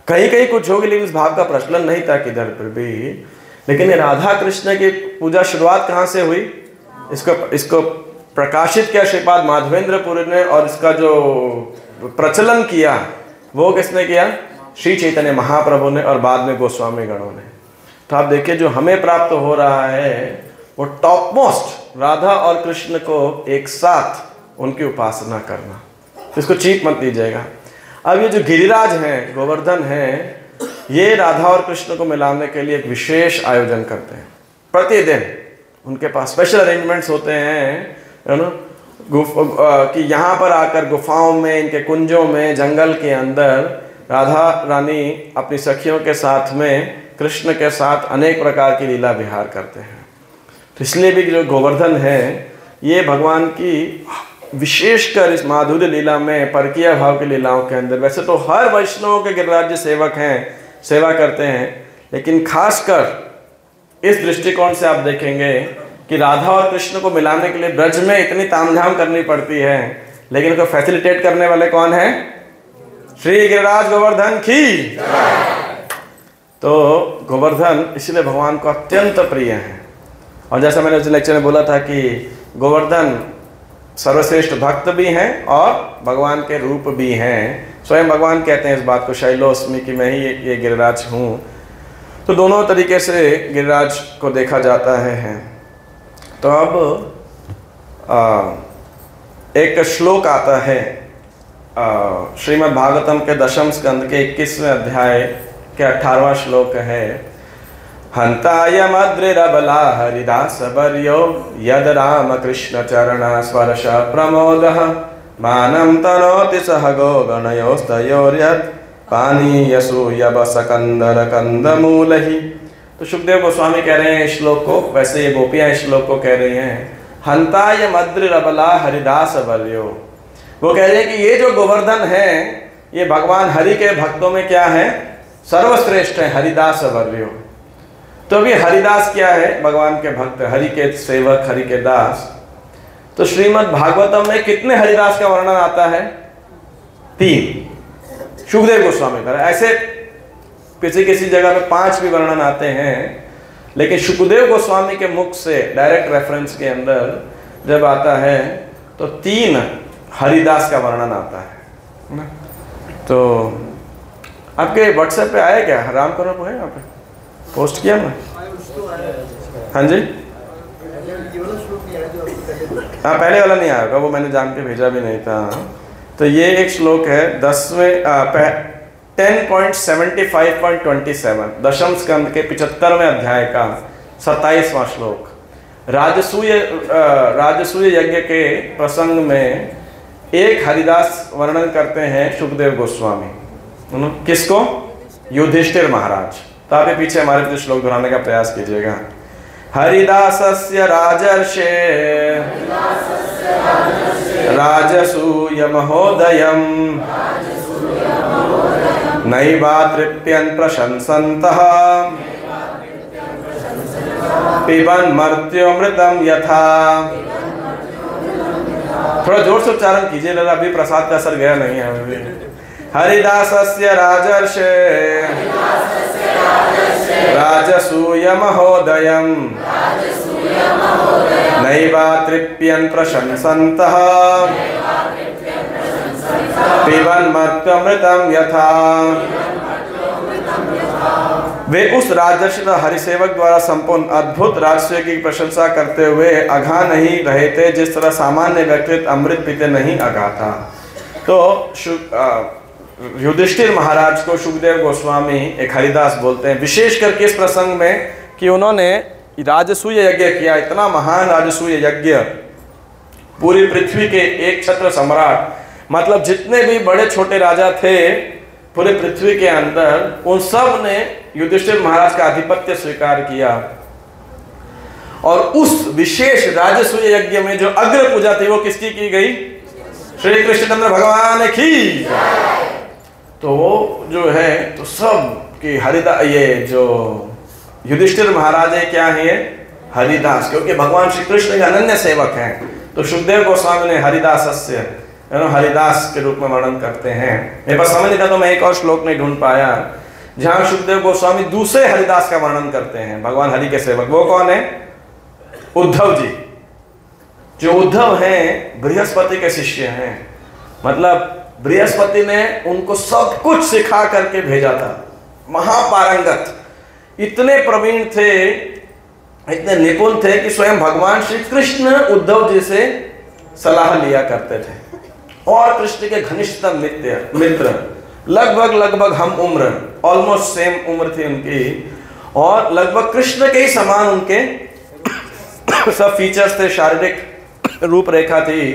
कहीं कहीं कुछ होगी लेकिन इस भाव का प्रचलन नहीं था किधर पर भी। लेकिन ये राधा कृष्ण की पूजा शुरुआत कहाँ से हुई? इसको प्रकाशित किया श्रीपाद माधवेंद्रपुरी ने, और इसका जो प्रचलन किया वो किसने किया? श्री चैतन्य महाप्रभु ने, और बाद में गोस्वामी गणों ने। तो आप देखिए जो हमें प्राप्त हो रहा है वो टॉप मोस्ट राधा और कृष्ण को एक साथ उनकी उपासना करना, तो इसको चीप मत लीजिएगा। अब ये जो गिरिराज हैं, गोवर्धन हैं, ये राधा और कृष्ण को मिलाने के लिए एक विशेष आयोजन करते हैं। प्रतिदिन उनके पास स्पेशल अरेंजमेंट्स होते हैं, है ना, कि यहाँ पर आकर गुफाओं में, इनके कुंजों में, जंगल के अंदर राधा रानी अपनी सखियों के साथ में कृष्ण के साथ अनेक प्रकार की लीला विहार करते हैं। तो इसलिए भी जो गोवर्धन है ये भगवान की विशेषकर इस माधुर्य लीला में, परकीय भाव की लीलाओं के अंदर, वैसे तो हर वैष्णवों के गिरिराज्य सेवक हैं, सेवा करते हैं, लेकिन खासकर इस दृष्टिकोण से आप देखेंगे कि राधा और कृष्ण को मिलाने के लिए ब्रज में इतनी तामझाम करनी पड़ती है, लेकिन उसको फैसिलिटेट करने वाले कौन है? श्री गिरिराज गोवर्धन की। तो गोवर्धन इसलिए भगवान को अत्यंत प्रिय है। और जैसा मैंने उस लेक्चर में बोला था कि गोवर्धन सर्वश्रेष्ठ भक्त भी हैं और भगवान के रूप भी हैं। स्वयं भगवान कहते हैं इस बात को शैलोस्मी कि मैं ही ये गिरिराज हूँ। तो दोनों तरीके से गिरिराज को देखा जाता है। तो अब एक श्लोक आता है श्रीमद् भागवतम के 10वें स्कंद के 21वें अध्याय के 18वां श्लोक है। हंतायमद्रिरबला हरिदास वर्यो यद राम कृष्ण चरण स्पर्श प्रमोदः मानं तनोति सह गो गणयोस्तयोर्यत् पानीयसूयवसकंदर कंदमूलहि। तो सुखदेव गोस्वामी कह रहे हैं इस श्लोक को, वैसे ये गोपियां इस श्लोक को कह रही हैं, हंतायमद्रिरबला हरिदास वर्यो। वो कह रहे हैं कि ये जो गोवर्धन है ये भगवान हरि के भक्तों में क्या है? सर्वश्रेष्ठ है, हरिदास वर्यो। तो अभी हरिदास क्या है? भगवान के भक्त, हरि के सेवक, हरि के दास। तो श्रीमद् भागवतम में कितने हरिदास का वर्णन आता है? 3। सुखदेव गोस्वामी का ऐसे किसी जगह पे 5 भी वर्णन आते हैं, लेकिन सुखदेव गोस्वामी के मुख से डायरेक्ट रेफरेंस के अंदर जब आता है तो 3 हरिदास का वर्णन आता है ना। तो आपके व्हाट्सएप पे आया क्या? राम करो है यहाँ पे पोस्ट किया ना? हाँ जी, हाँ पहले वाला नहीं आया, वो मैंने जान के भेजा भी नहीं था। तो ये एक श्लोक है 10.75.27 दशम स्कंद के 75वें अध्याय का 27वां श्लोक। राजसूय यज्ञ के प्रसंग में एक हरिदास वर्णन करते हैं सुखदेव गोस्वामी। किसको? युधिष्ठिर महाराज। तो आप पीछे हमारे पीछे श्लोक दोहराने का प्रयास कीजिएगा। हरिदासस्य राजर्षे राजसूय महोदयम् नैवातृप्यन् प्रशंसन्तः पिबन् मर्त्योमृतं यथा। थोड़ा जोर से उच्चारण कीजिए, लगा अभी प्रसाद का असर गया नहीं है अभी। हरिदासस्य राजर्षे राजसूय महोदयम् नैवातृप्यन् प्रशंसन्तः पिबन् मर्त्योमृतं यथा। वे उस राजर्षि हरिसेवक द्वारा संपूर्ण अद्भुत राजसूय की प्रशंसा करते हुए अघा नहीं रहे थे, जिस तरह सामान्य व्यक्ति अमृत पीते नहीं अघा था। तो युधिष्ठिर महाराज को सुखदेव गोस्वामी एक हरिदास बोलते हैं, विशेष करके इस प्रसंग में कि उन्होंने राजसूय यज्ञ किया, इतना महान राजसूय यज्ञ। पूरी पृथ्वी के एक छत्र सम्राट मतलब जितने भी बड़े छोटे राजा थे पूरे पृथ्वी के अंदर, उन सब ने युधिष्ठिर महाराज का आधिपत्य स्वीकार किया। और उस विशेष राजसूय यज्ञ में जो अग्र पूजा थी वो किसकी की गई? श्री कृष्णचंद्र भगवान की। तो वो जो है तो सब कि हरिदास, ये जो युधिष्ठिर महाराज है क्या है? हरिदास, क्योंकि भगवान श्री कृष्ण के अनन्य सेवक हैं। तो सुखदेव गोस्वामी ने हरिदासस्य हरिदास के रूप में वर्णन करते हैं। मेरे पास समझ नहीं था तो मैं एक और श्लोक नहीं ढूंढ पाया जहां सुखदेव गोस्वामी दूसरे हरिदास का वर्णन करते हैं, भगवान हरि के सेवक। वो कौन है? उद्धव जी। जो उद्धव हैं बृहस्पति के शिष्य हैं, मतलब बृहस्पति ने उनको सब कुछ सिखा करके भेजा था। महापारंगत, इतने प्रवीण थे, इतने निपुण थे कि स्वयं भगवान श्री कृष्ण उद्धव जी से सलाह लिया करते थे। और कृष्ण के घनिष्ठतम मित्र, लगभग हम उम्र, ऑलमोस्ट सेम उम्र थी उनकी, और लगभग कृष्ण के ही समान उनके सब फीचर्स थे, शारीरिक रूपरेखा थी।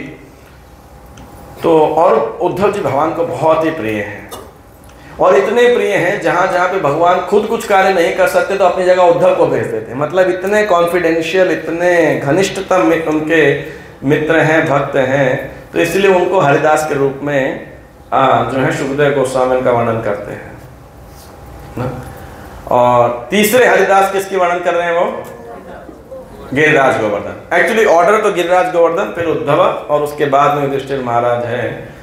तो और उद्धव जी भगवान को बहुत ही प्रिय हैं, और इतने प्रिय हैं जहां जहां पे भगवान खुद कुछ कार्य नहीं कर सकते तो अपनी जगह उद्धव को भेज देते। मतलब इतने कॉन्फिडेंशियल, इतने घनिष्ठतम उनके मित्र हैं, भक्त हैं। तो इसलिए उनको हरिदास के रूप में जो है सुखदेव गोस्वामी का वर्णन करते हैं ना। और तीसरे हरिदास किसकी वर्णन कर रहे हैं? वो गिरिराज गोवर्धन। एक्चुअली ऑर्डर तो गिरिराज गोवर्धन, फिर उद्धव, और उसके बाद में युधिष्ठिर महाराज है।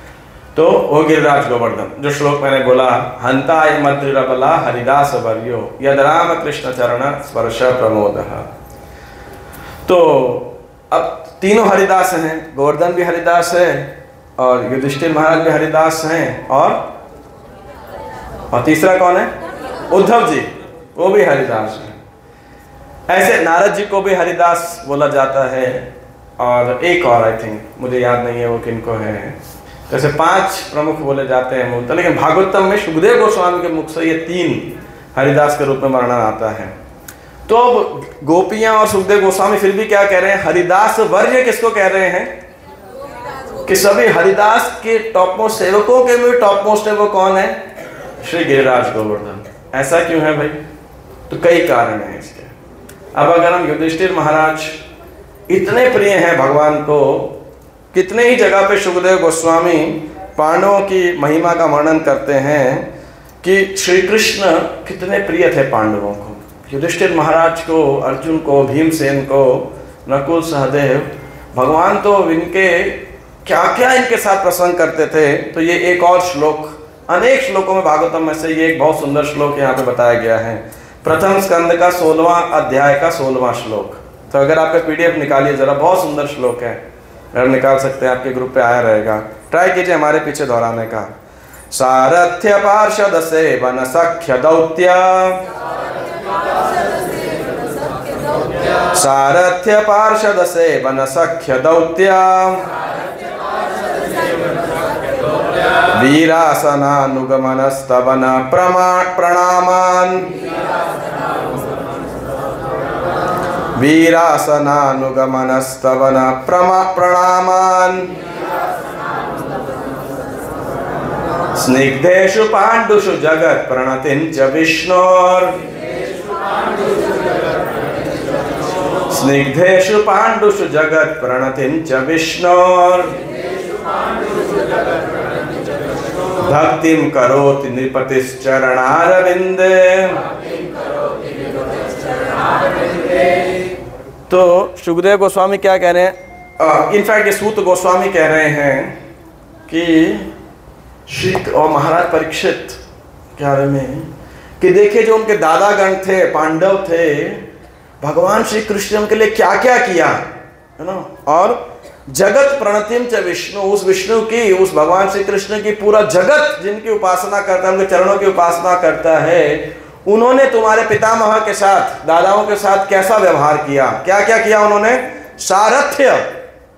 तो वो गिरिराज गोवर्धन, जो श्लोक मैंने बोला, हंताय मद्रिरबला हरिदास वर्यो यद राम कृष्ण चरण स्पर्श प्रमोद। तो अब तीनों हरिदास हैं, गोवर्धन भी हरिदास है और युधिष्ठिर महाराज भी हरिदास हैं, और तीसरा कौन है? उद्धव जी, वो भी हरिदास है। ऐसे नारद जी को भी हरिदास बोला जाता है, और एक और आई थिंक मुझे याद नहीं है वो किनको है। जैसे 5 प्रमुख बोले जाते हैं मूलतः, लेकिन भागवतम में सुखदेव गोस्वामी के मुख से ये 3 हरिदास के रूप में वर्णन आता है। तो अब गोपियां और सुखदेव गोस्वामी फिर भी क्या कह रहे हैं? हरिदास वर्य किसको कह रहे हैं? कि सभी हरिदास के टॉप मोस्ट सेवकों के भी टॉप मोस्ट है वो कौन है? श्री गिरिराज गोवर्धन। ऐसा क्यों है भाई? तो कई कारण हैं इसके। अब अगर हम युधिष्ठिर महाराज इतने प्रिय हैं भगवान को, कितने ही जगह पे सुखदेव गोस्वामी पांडवों की महिमा का वर्णन करते हैं कि श्री कृष्ण कितने प्रिय थे पांडवों को। युधिष्ठिर महाराज को, अर्जुन को, भीमसेन को, नकुल, सहदेव, भगवान तो इनके क्या क्या इनके साथ प्रसंग करते थे। तो ये एक और श्लोक, अनेक श्लोकों में भागवतम में से ये एक बहुत सुंदर श्लोक यहाँ पे बताया गया है। प्रथम स्कंद का 16वां अध्याय का 16वां श्लोक। तो अगर आपका PDF निकालिए जरा, बहुत सुंदर श्लोक है, अगर निकाल सकते हैं आपके ग्रुप पे आया रहेगा, ट्राई कीजिए हमारे पीछे दोहराने का। सारथ्य पार्षद सेवन सख्य दौत्य, सारथ्य पार्षद सेवन सख्य दौत्य, वीरासनानुगमनस्तवन प्रणामान, वीरासनानुगमनस्तवन प्रणामान, स्निग्धेषु पाण्डुषु जगत् प्रणतिञ्च विष्णोर्, स्निग्धेषु पाण्डुषु जगत् प्रणतिञ्च विष्णोर्, भक्तिं करोति नृपतिश्चरणारविन्दे। तो सुखदेव गोस्वामी क्या कह रहे हैं? इनफैक्ट ये सूत गोस्वामी कह रहे हैं कि श्री और महाराज परीक्षित क्या में कि देखिए जो उनके दादागण थे, पांडव थे, भगवान श्री कृष्ण उनके लिए क्या क्या किया है ना। और जगत प्रणतिम च विष्णु, उस विष्णु की, उस भगवान श्री कृष्ण की पूरा जगत जिनकी उपासना करता है, उनके चरणों की उपासना करता है, उन्होंने तुम्हारे पितामह के साथ, दादाओं के साथ कैसा व्यवहार किया, क्या क्या किया उन्होंने? सारथ्य,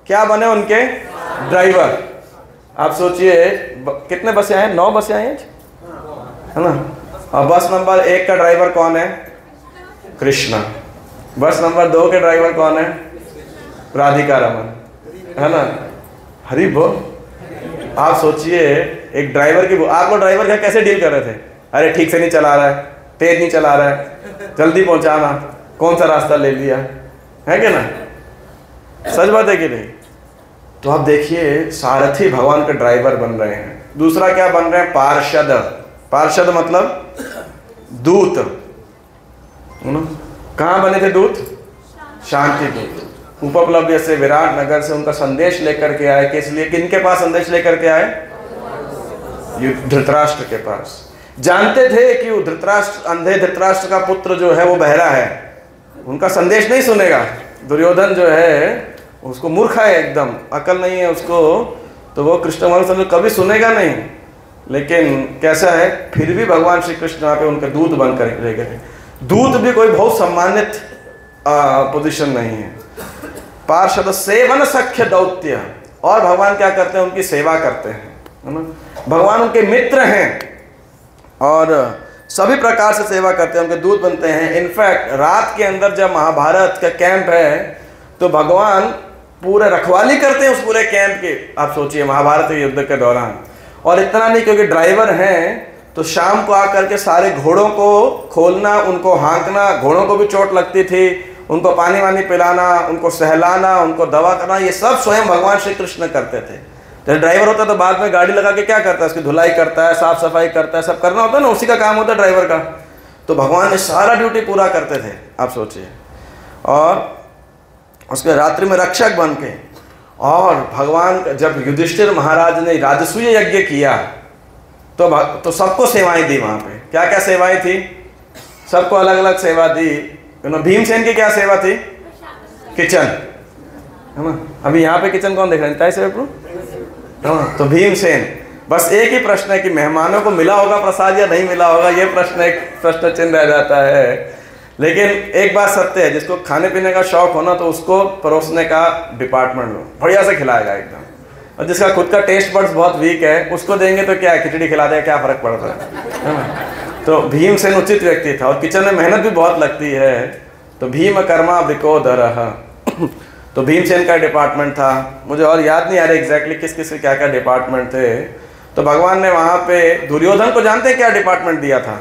क्या बने उनके? ड्राइवर। आप सोचिए कितने बसें आए? 9 बसें आई है ना। और बस नंबर 1 का ड्राइवर कौन है? कृष्णा। बस नंबर 2 के ड्राइवर कौन है? राधिका रमन, है ना। हरि बोल। आप सोचिए एक ड्राइवर की, आप लोग ड्राइवर का कैसे डील कर रहे थे? अरे ठीक से नहीं चला रहा है, तेज नहीं चला रहा है, जल्दी पहुंचाना, कौन सा रास्ता ले लिया है कि ना? सच बात है कि नहीं? तो आप देखिए सारथी भगवान के ड्राइवर बन रहे हैं। दूसरा क्या बन रहे हैं? पार्षद। पार्षद मतलब दूत। कहाँ बने थे दूत? शांति दूत। उपप्लव्य से, विराट नगर से उनका संदेश लेकर के आए। किस लिए? किनके पास संदेश लेकर के आए? धृतराष्ट्र के पास। जानते थे कि वो धृतराष्ट्र, अंधे धृतराष्ट्र का पुत्र जो है वो बहरा है, उनका संदेश नहीं सुनेगा। दुर्योधन जो है उसको मूर्ख है, एकदम अकल नहीं है उसको, तो वो कृष्ण वंश कभी सुनेगा नहीं। लेकिन कैसा है, फिर भी भगवान श्री कृष्ण यहाँ पे उनके दूत बनकर रह गए। दूत भी कोई बहुत सम्मानित पोजीशन नहीं है। पार्षद सेवन सख्य दौत्य, और भगवान क्या करते हैं? उनकी सेवा करते हैं, है ना? भगवान उनके मित्र हैं और सभी प्रकार से सेवा करते हैं, उनके दूत बनते हैं। इनफैक्ट रात के अंदर जब महाभारत का कैंप है तो भगवान पूरे रखवाली करते हैं उस पूरे कैंप के। आप सोचिए महाभारत के युद्ध के दौरान। और इतना नहीं, क्योंकि ड्राइवर हैं तो शाम को आकर के सारे घोड़ों को खोलना, उनको हाँकना, घोड़ों को भी चोट लगती थी, उनको पानी वानी पिलाना, उनको सहलाना, उनको दवा करना, ये सब स्वयं भगवान श्री कृष्ण करते थे। तो ड्राइवर होता तो बाद में गाड़ी लगा के क्या करता है? उसकी धुलाई करता है, साफ सफाई करता है, सब करना होता है ना, उसी का काम होता है ड्राइवर का। तो भगवान ने सारा ड्यूटी पूरा करते थे, आप सोचिए। और उसके रात्रि में रक्षक बन के, और भगवान जब युधिष्ठिर महाराज ने राजसूय यज्ञ किया तो सबको सेवाएं दी। वहाँ पे क्या क्या सेवाएं थी? सबको अलग अलग सेवा दी। भीमसेन की क्या सेवा थी? किचन, है ना? अभी यहाँ पे किचन कौन देख रहे हैं? से तो भीमसेन। बस एक ही प्रश्न है कि मेहमानों को मिला होगा प्रसाद या नहीं मिला होगा, ये प्रश्न एक प्रश्न चिन्ह रह जाता है। लेकिन एक बात सत्य है, जिसको खाने पीने का शौक हो ना तो उसको परोसने का डिपार्टमेंट लो, बढ़िया से खिलाएगा एकदम। और जिसका खुद का टेस्ट बड्स बहुत वीक है उसको देंगे तो क्या खिचड़ी खिला देगा, क्या फर्क पड़ता है ना? तो भीमसेन उचित व्यक्ति था। और किचन में मेहनत भी बहुत लगती है, तो भीम कर्मा विकोदरः, तो भीमसेन का डिपार्टमेंट था। मुझे और याद नहीं आ रहा एग्जैक्टली किस किस के क्या क्या डिपार्टमेंट थे। तो भगवान ने वहाँ पे दुर्योधन को जानते क्या डिपार्टमेंट दिया था?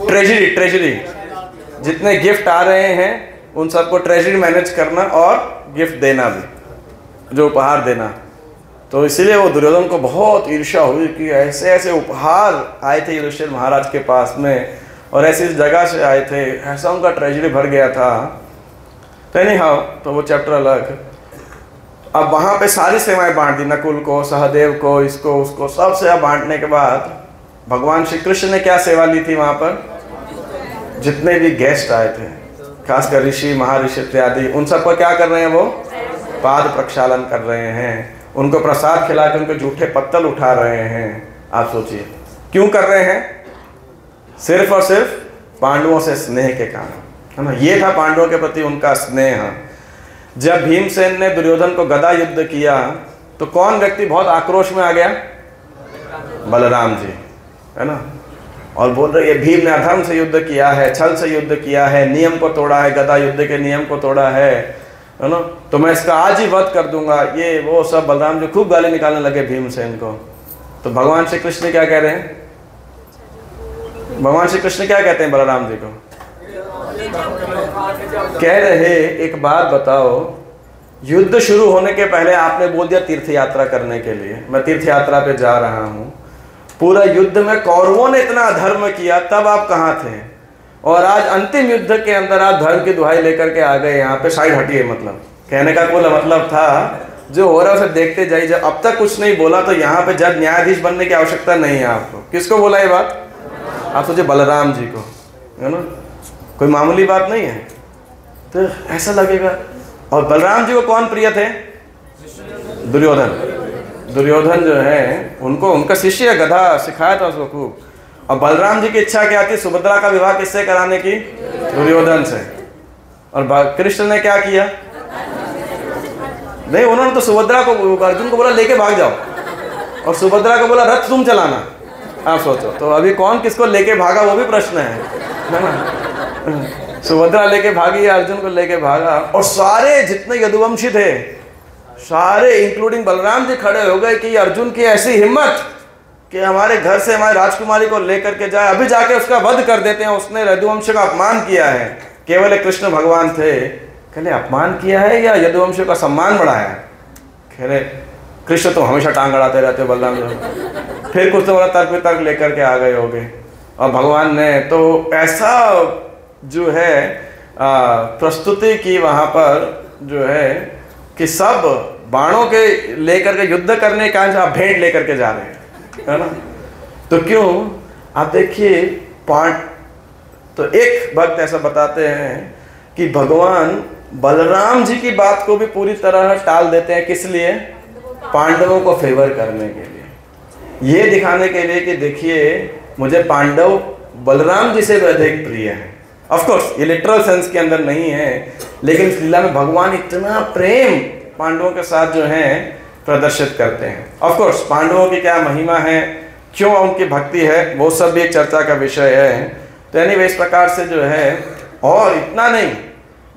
ट्रेजरी। ट्रेजरी, जितने गिफ्ट आ रहे हैं उन सबको ट्रेजरी मैनेज करना और गिफ्ट देना भी, जो उपहार देना। तो इसीलिए वो दुर्योधन को बहुत ईर्ष्या हुई कि ऐसे ऐसे उपहार आए थे युधिष्ठिर महाराज के पास में, और ऐसी जगह से आए थे, ऐसा उनका ट्रेजरी भर गया था। तो नहीं, हाँ, तो वो चैप्टर अलग। अब वहाँ पे सारी सेवाएं बांट दी, नकुल को, सहदेव को, इसको उसको, सब सेवा बांटने के बाद भगवान श्री कृष्ण ने क्या सेवा ली थी? वहाँ पर जितने भी गेस्ट आए थे, खासकर ऋषि, महर्षि इत्यादि, उन सबको क्या कर रहे हैं? वो पाद प्रक्षालन कर रहे हैं, उनको प्रसाद खिला के उनको जूठे पत्तल उठा रहे हैं। आप सोचिए क्यों कर रहे हैं? सिर्फ और सिर्फ पांडवों से स्नेह के कारण, है ना? ये था पांडवों के प्रति उनका स्नेह। जब भीमसेन ने दुर्योधन को गदा युद्ध किया तो कौन व्यक्ति बहुत आक्रोश में आ गया? बलराम जी, है ना? और बोल रहे ये भीम ने अधर्म से युद्ध किया है, छल से युद्ध किया है, नियम को तोड़ा है, गदा युद्ध के नियम को तोड़ा है ना? तो मैं इसका आज ही वध कर दूंगा। ये वो सब बलराम जी खूब गाली निकालने लगे भीमसेन को। तो भगवान श्री कृष्ण क्या कह रहे हैं? भगवान श्री कृष्ण क्या कहते हैं बलराम जी को? कह रहे एक बात बताओ, युद्ध शुरू होने के पहले आपने बोल दिया तीर्थ यात्रा करने के लिए, मैं तीर्थ यात्रा पे जा रहा हूँ। पूरा युद्ध में कौरवों ने इतना अधर्म किया, तब आप कहाँ थे? और आज अंतिम युद्ध के अंदर आप धर्म की दुहाई लेकर के आ गए यहाँ पे। साइड हटिए, मतलब कहने का कुल मतलब था जो हो रहा है उसे देखते जाइए। जब अब तक कुछ नहीं बोला तो यहाँ पे जज न्यायाधीश बनने की आवश्यकता नहीं है आपको। किसको बोला ये बात? आप सोचिए बलराम जी को, है ना? कोई मामूली बात नहीं है। तो ऐसा लगेगा। और बलराम जी को कौन प्रिय थे? दुर्योधन। दुर्योधन जो है उनको, उनका शिष्य गधा सिखाया था उसको खूब। और बलराम जी की इच्छा क्या थी? सुभद्रा का विवाह किससे कराने की? दुर्योधन से। और कृष्ण ने क्या किया? नहीं, उन्होंने तो सुभद्रा को, अर्जुन को बोला लेके भाग जाओ, और सुभद्रा को बोला रथ तुम चलाना। आप सोचो तो अभी कौन किसको लेके भागा वो भी प्रश्न है ना? सुभद्रा लेके भागी या अर्जुन को लेके भागा? और सारे जितने यदुवंशी थे सारे इंक्लूडिंग बलराम जी खड़े हो गए कि अर्जुन की ऐसी हिम्मत कि हमारे घर से हमारी राजकुमारी को लेकर के जाए, अभी जाके उसका वध कर देते हैं, उसने यदुवंश का अपमान किया है। केवल एक कृष्ण भगवान थे, कहले अपमान किया है या यदुवंश का सम्मान बढ़ाया है? कहले कृष्ण तो हमेशा टांग अड़ाते रहते हो बलराम जी। फिर कुछ तो बड़ा तर्क वितर्क लेकर के आ गए होगे, और भगवान ने तो ऐसा जो है प्रस्तुति की वहां पर जो है कि सब बाणों के लेकर के युद्ध करने का जहाँ भेंट लेकर के जा रहे हैं, है ना। तो क्यों आप देखिए तो एक भक्त ऐसा बताते हैं कि भगवान बलराम जी की बात को भी पूरी तरह टाल देते हैं। किस लिए? पांडवों को फेवर करने के लिए, ये दिखाने के लिए कि देखिए मुझे पांडव बलराम जी से भी अधिक प्रिय है। ऑफ कोर्स ये लिटरल सेंस के अंदर नहीं है, लेकिन इस लीला में भगवान इतना प्रेम पांडवों के साथ जो है प्रदर्शित करते हैं। ऑफ कोर्स पांडवों की क्या महिमा है, क्यों उनकी भक्ति है, वो सब भी एक चर्चा का विषय है। तो एनीवे इस प्रकार से जो है, और इतना नहीं,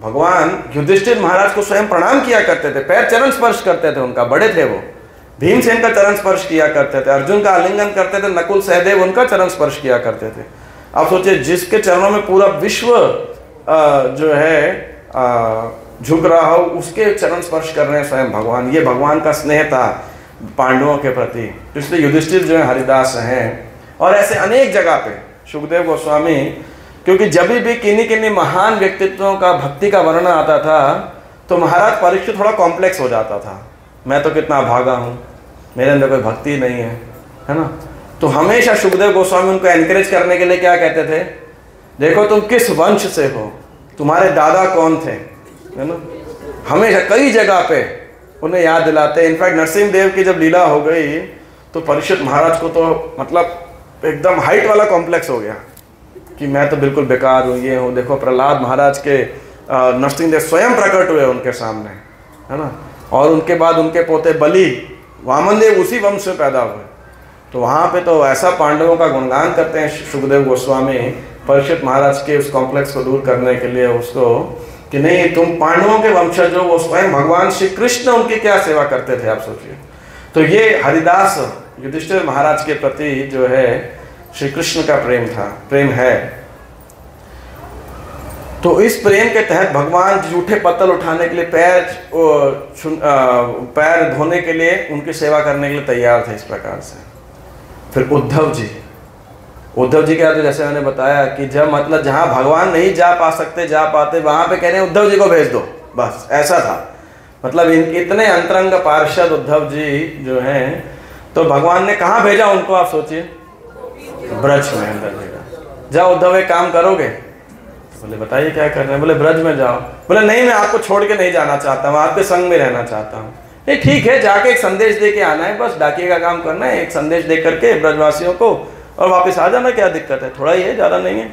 भगवान युधिष्ठिर महाराज को स्वयं प्रणाम किया करते थे, पैर चरण स्पर्श करते थे उनका, बड़े थे वो। भीमसेन का चरण स्पर्श किया करते थे, अर्जुन का आलिंगन करते थे, नकुल सहदेव उनका चरण स्पर्श किया करते थे। आप सोचिए जिसके चरणों में पूरा विश्व जो है झुक रहा हो, उसके चरण स्पर्श कर रहे हैं स्वयं भगवान। ये भगवान का स्नेह था पांडवों के प्रति। तो इसलिए युधिष्ठिर जो है हरिदास हैं, और ऐसे अनेक जगह पे सुखदेव गोस्वामी, क्योंकि जब भी किन्हीं किन्हीं महान व्यक्तित्वों का भक्ति का वर्णन आता था तो महाराज परीक्षित थोड़ा कॉम्प्लेक्स हो जाता था, मैं तो कितना भागा हूँ, मेरे अंदर कोई भक्ति नहीं है ना। तो हमेशा सुखदेव गोस्वामी उनको एनकरेज करने के लिए क्या कहते थे, देखो तुम किस वंश से हो, तुम्हारे दादा कौन थे, है ना। हमेशा कई जगह पे उन्हें याद दिलाते। इनफैक्ट नरसिंह देव की जब लीला हो गई तो परीक्षित महाराज को तो मतलब एकदम हाइट वाला कॉम्प्लेक्स हो गया कि मैं तो बिल्कुल बेकार हूँ, ये हूँ। देखो प्रहलाद महाराज के नरसिंह देव स्वयं प्रकट हुए उनके सामने, है ना। और उनके बाद उनके पोते बलि, वामन देव उसी वंश से पैदा हुए। तो वहाँ पे तो ऐसा पांडवों का गुणगान करते हैं सुखदेव गोस्वामी परीक्षित महाराज के उस कॉम्प्लेक्स को दूर करने के लिए उसको, कि नहीं तुम पांडवों के वंशज हो, वो स्वयं भगवान श्री कृष्ण उनकी क्या सेवा करते थे आप सोचिए। तो ये हरिदास युधिष्ठिर महाराज के प्रति जो है श्री कृष्ण का प्रेम था, प्रेम है। तो इस प्रेम के तहत भगवान जूठे पत्तल उठाने के लिए, पैर धोने के लिए, उनकी सेवा करने के लिए तैयार थे इस प्रकार से। फिर उद्धव जी क्या थे, जैसे मैंने बताया कि जब मतलब जहाँ भगवान नहीं जा पाते वहां पे कह रहे हैं उद्धव जी को भेज दो, बस ऐसा था। मतलब इतने अंतरंग पार्षद उद्धव जी जो हैं, तो भगवान ने कहाँ भेजा उनको आप सोचिए, ब्रज में अंदर भेजा। जाओ उद्धव एक काम करोगे, बोले बताइए क्या करना है, बोले ब्रज में जाओ। बोले नहीं मैं आपको छोड़ के नहीं जाना चाहता हूँ, आपके संग में रहना चाहता हूँ। ये ठीक है, जाके एक संदेश दे के आना है, बस डाकिए का काम करना है, एक संदेश दे करके ब्रजवासियों को और वापस आ जाना, क्या दिक्कत है, थोड़ा ही है, ज़्यादा नहीं है।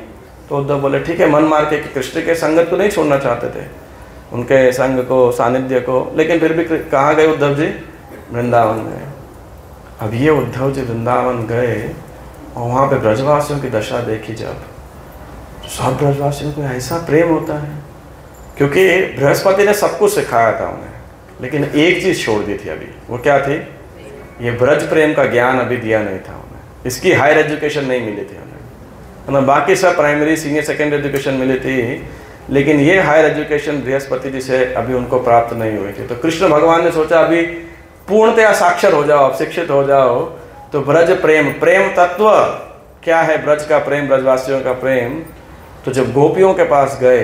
तो उद्धव बोले ठीक है, मन मार के कृष्ण के संगत को नहीं छोड़ना चाहते थे, उनके संग को, सानिध्य को, लेकिन फिर भी कहाँ गए उद्धव जी, वृंदावन गए। अब ये उद्धव जी वृंदावन गए और वहाँ पे ब्रजवासियों की दशा देखी, जब सब ब्रजवासियों को ऐसा प्रेम होता है, क्योंकि बृहस्पति ने सब कुछ सिखाया था उन्हें, लेकिन एक चीज़ छोड़ दी थी अभी, वो क्या थी, ये ब्रज प्रेम का ज्ञान अभी दिया नहीं था उन्हें, इसकी हायर एजुकेशन नहीं मिली थी उन्हें। बाकी सब प्राइमरी सीनियर सेकेंडरी एजुकेशन मिली थी, लेकिन ये हायर एजुकेशन बृहस्पति जी से अभी उनको प्राप्त नहीं हुई थी। तो कृष्ण भगवान ने सोचा अभी पूर्णतया साक्षर हो जाओ, शिक्षित हो जाओ, तो ब्रज प्रेम, प्रेम तत्व क्या है, ब्रज का प्रेम, ब्रजवासियों का प्रेम। तो जब गोपियों के पास गए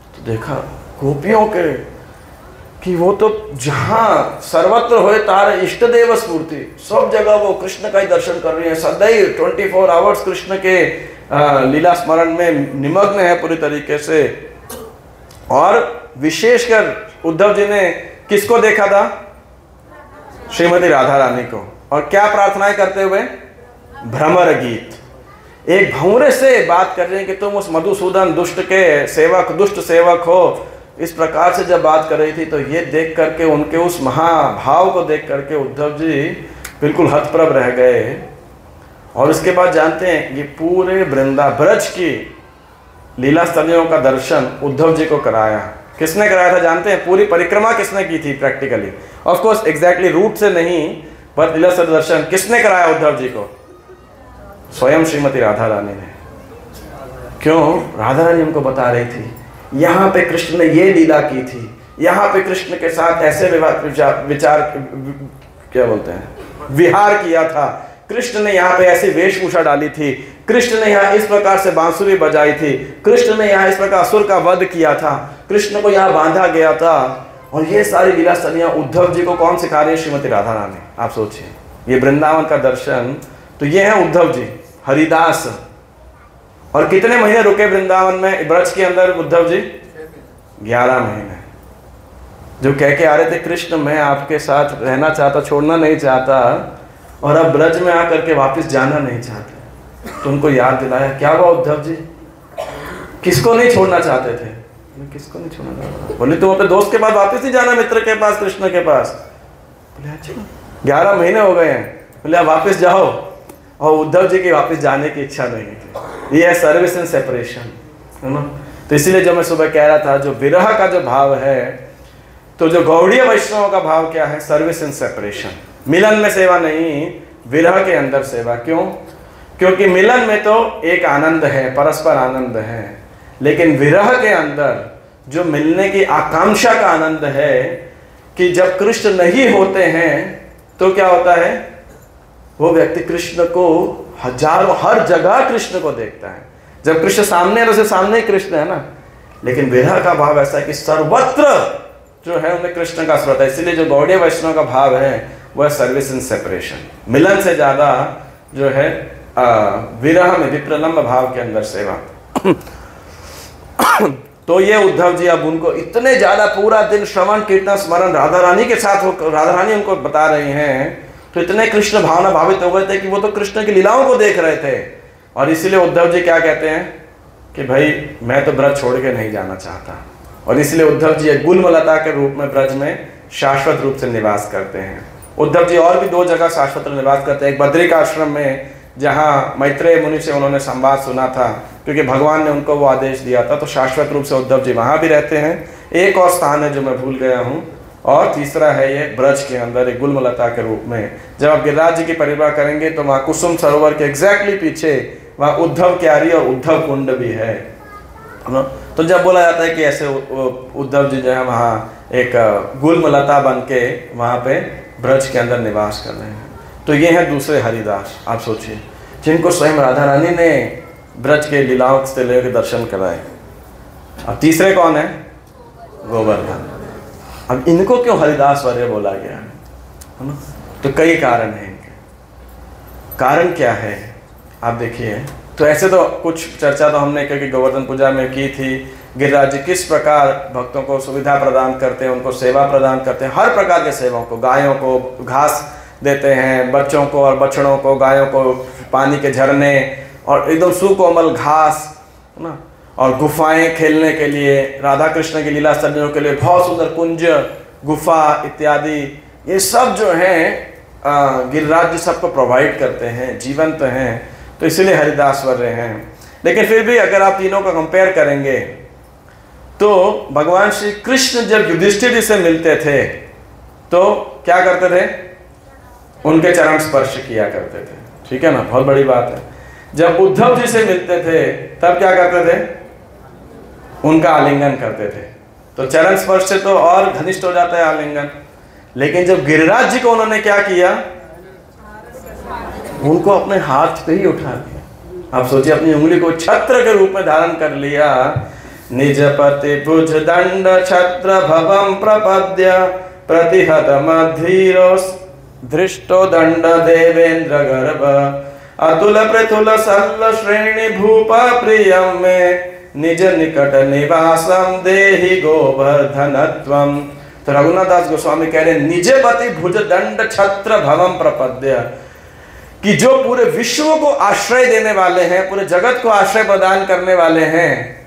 तो देखा गोपियों के कि वो तो जहाँ सर्वत्र होए तार इष्ट देव स्फूर्ति, सब जगह वो कृष्ण का ही दर्शन कर रही है, सदैव 24 आवर्स कृष्ण के लीला स्मरण में निमग्न है पूरी तरीके से। और विशेषकर उद्धव जी ने किसको देखा था, श्रीमती राधा रानी को, और क्या प्रार्थनाएं करते हुए, भ्रमर गीत, एक भंवरे से बात कर रहे हैं कि तुम उस मधुसूदन दुष्ट के सेवक, दुष्ट सेवक हो, इस प्रकार से जब बात कर रही थी। तो ये देख करके, उनके उस महाभाव को देख करके उद्धव जी बिल्कुल हतप्रभ रह गए। और उसके बाद जानते हैं ये पूरे ब्रज की लीला स्थलियों का दर्शन उद्धव जी को कराया, किसने कराया था जानते हैं? पूरी परिक्रमा किसने की थी practically? Of course exactly route से नहीं, पर लीला दर्शन किसने कराया उद्धव जी को? स्वयं श्रीमती राधा रानी ने। क्यों? राधा रानी हमको बता रही थी यहाँ पे कृष्ण ने ये लीला की थी, यहाँ पे कृष्ण के साथ ऐसे विचार क्या बोलते हैं विहार किया था, कृष्ण ने यहाँ पे ऐसी वेशभूषा डाली थी, कृष्ण ने यहाँ इस प्रकार से बांसुरी बजाई थी, कृष्ण ने यहाँ इस प्रकार असुर का वध किया था, कृष्ण को यहाँ बांधा गया था। और ये सारी लीला सलियां उद्धव जी को कौन सिखा रही है? श्रीमती राधा रानी। आप सोचिए, ये वृंदावन का दर्शन, तो ये है उद्धव जी हरिदास। और कितने महीने रुके वृंदावन में, ब्रज के अंदर उद्धव जी? 11 महीने। जो कह के आ रहे थे कृष्ण मैं आपके साथ रहना चाहता, छोड़ना नहीं चाहता, और अब ब्रज में आकर के वापस जाना नहीं चाहते, तो उनको याद दिलाया। क्या हुआ उद्धव जी, किसको नहीं छोड़ना चाहते थे? किसको नहीं छोड़ना चाहते? बोले तुम अपने दोस्त के पास वापस नहीं जाना, मित्र के पास, कृष्ण के पास? बोले अच्छा 11 महीने हो गए हैं। बोले आप वापस जाओ। और उद्धव जी की वापस जाने की इच्छा नहीं थी। ये है सर्विस एंड सेपरेशन, है ना? तो इसीलिए जो मैं सुबह कह रहा था, जो विरह का जो भाव है, तो जो गौड़ीय वैष्णव का भाव क्या है? Service and separation. मिलन में सेवा नहीं, विरह के अंदर सेवा। क्यों? क्योंकि मिलन में तो एक आनंद है, परस्पर आनंद है, लेकिन विरह के अंदर जो मिलने की आकांक्षा का आनंद है कि जब कृष्ण नहीं होते हैं तो क्या होता है? वो व्यक्ति कृष्ण को हजारों, हर जगह कृष्ण को देखता है। जब कृष्ण सामने है तो सिर्फ सामने ही कृष्ण है ना, लेकिन विरह का भाव ऐसा है कि सर्वत्र जो है उनमें कृष्ण का स्रोत है। इसीलिए जो गौड़ीय वैष्णव का भाव है वह सर्विस एंड सेपरेशन, मिलन से ज्यादा जो है विरह में विप्रलंब भाव के अंदर सेवा। तो ये उद्धव जी अब उनको इतने ज्यादा पूरा दिन श्रवण कीर्तन स्मरण राधा रानी के साथ हो, राधा रानी उनको बता रही हैं, तो इतने कृष्ण भावना भावित हो गए थे कि वो तो कृष्ण की लीलाओं को देख रहे थे। और इसीलिए उद्धव जी क्या कहते हैं कि भाई मैं तो ब्रज छोड़ के नहीं जाना चाहता। और इसलिए उद्धव जी एक गुलमलता के रूप में ब्रज में शाश्वत रूप से निवास करते हैं। उद्धव जी और भी 2 जगह शाश्वत निवास करते हैं। एक बद्रिक आश्रम में, जहाँ मैत्रेय मुनि से उन्होंने संवाद सुना था, क्योंकि भगवान ने उनको वो आदेश दिया था, तो शाश्वत रूप से उद्धव जी वहाँ भी रहते हैं। एक और स्थान है जो मैं भूल गया हूँ, और तीसरा है ये ब्रज के अंदर एक गुलमलता के रूप में। जब आप गिरिराज जी की परिक्रमा करेंगे तो वहाँ कुसुम सरोवर के एग्जैक्टली पीछे वहाँ उद्धव क्यारी और उद्धव कुंड भी है। तो जब बोला जाता है कि ऐसे उद्धव जी जो है वहाँ एक गुलमलता बन के वहाँ पे ब्रज के अंदर निवास कर रहे हैं, तो ये हैं दूसरे हरिदास। आप सोचिए, जिनको स्वयं राधा रानी ने ब्रज के लीलाओं से लेकर दर्शन कराए। अब तीसरे कौन है? गोवर्धन। अब इनको क्यों हरिदास वर्य बोला गया है ना? तो कई कारण हैं इनके। कारण क्या है आप देखिए। तो ऐसे तो कुछ चर्चा तो हमने क्योंकि गोवर्धन पूजा में की थी, गिरिराज जी किस प्रकार भक्तों को सुविधा प्रदान करते हैं, उनको सेवा प्रदान करते हैं, हर प्रकार के सेवाओं को, गायों को घास देते हैं, बच्चों को और बछड़ों को, गायों को पानी के झरने और एकदम सुकोमल घास, है ना, और गुफाएं खेलने के लिए, राधा कृष्ण की लीला स्थलियों के लिए बहुत सुंदर कुंज, गुफा इत्यादि, ये सब जो हैं गिरिराज जी सबको प्रोवाइड करते हैं, जीवंत हैं, तो इसीलिए हरिदास वर्य हैं। लेकिन फिर भी अगर आप तीनों का कंपेयर करेंगे तो भगवान श्री कृष्ण जब युधिष्ठिर जी से मिलते थे तो क्या करते थे? उनके चरण स्पर्श किया करते थे, ठीक है ना, बहुत बड़ी बात है। जब उद्धव जी से मिलते थे तब क्या करते थे? उनका आलिंगन करते थे। तो चरण स्पर्श से तो और घनिष्ठ हो जाता है आलिंगन। लेकिन जब गिरिराज जी को उन्होंने क्या किया? उनको अपने हाथ पे ही उठा दिया। आप सोचिए, अपनी उंगली को छत्र के रूप में धारण कर लिया। निज पति भुज दंड छत्र भवम प्रपद्य प्रतिहत मधीरोस धृष्टो दंड देवेंद्र गर्भ अतुल प्रतुल सल श्रेणी भूप प्रियम में निज निकट निवासम देहि गोवर्धनत्वम। तो रघुनाथ दास गोस्वामी कह रहे निज पति भुज दंड छत्र भवम प्रपद्य, कि जो पूरे विश्व को आश्रय देने वाले हैं, पूरे जगत को आश्रय प्रदान करने वाले हैं,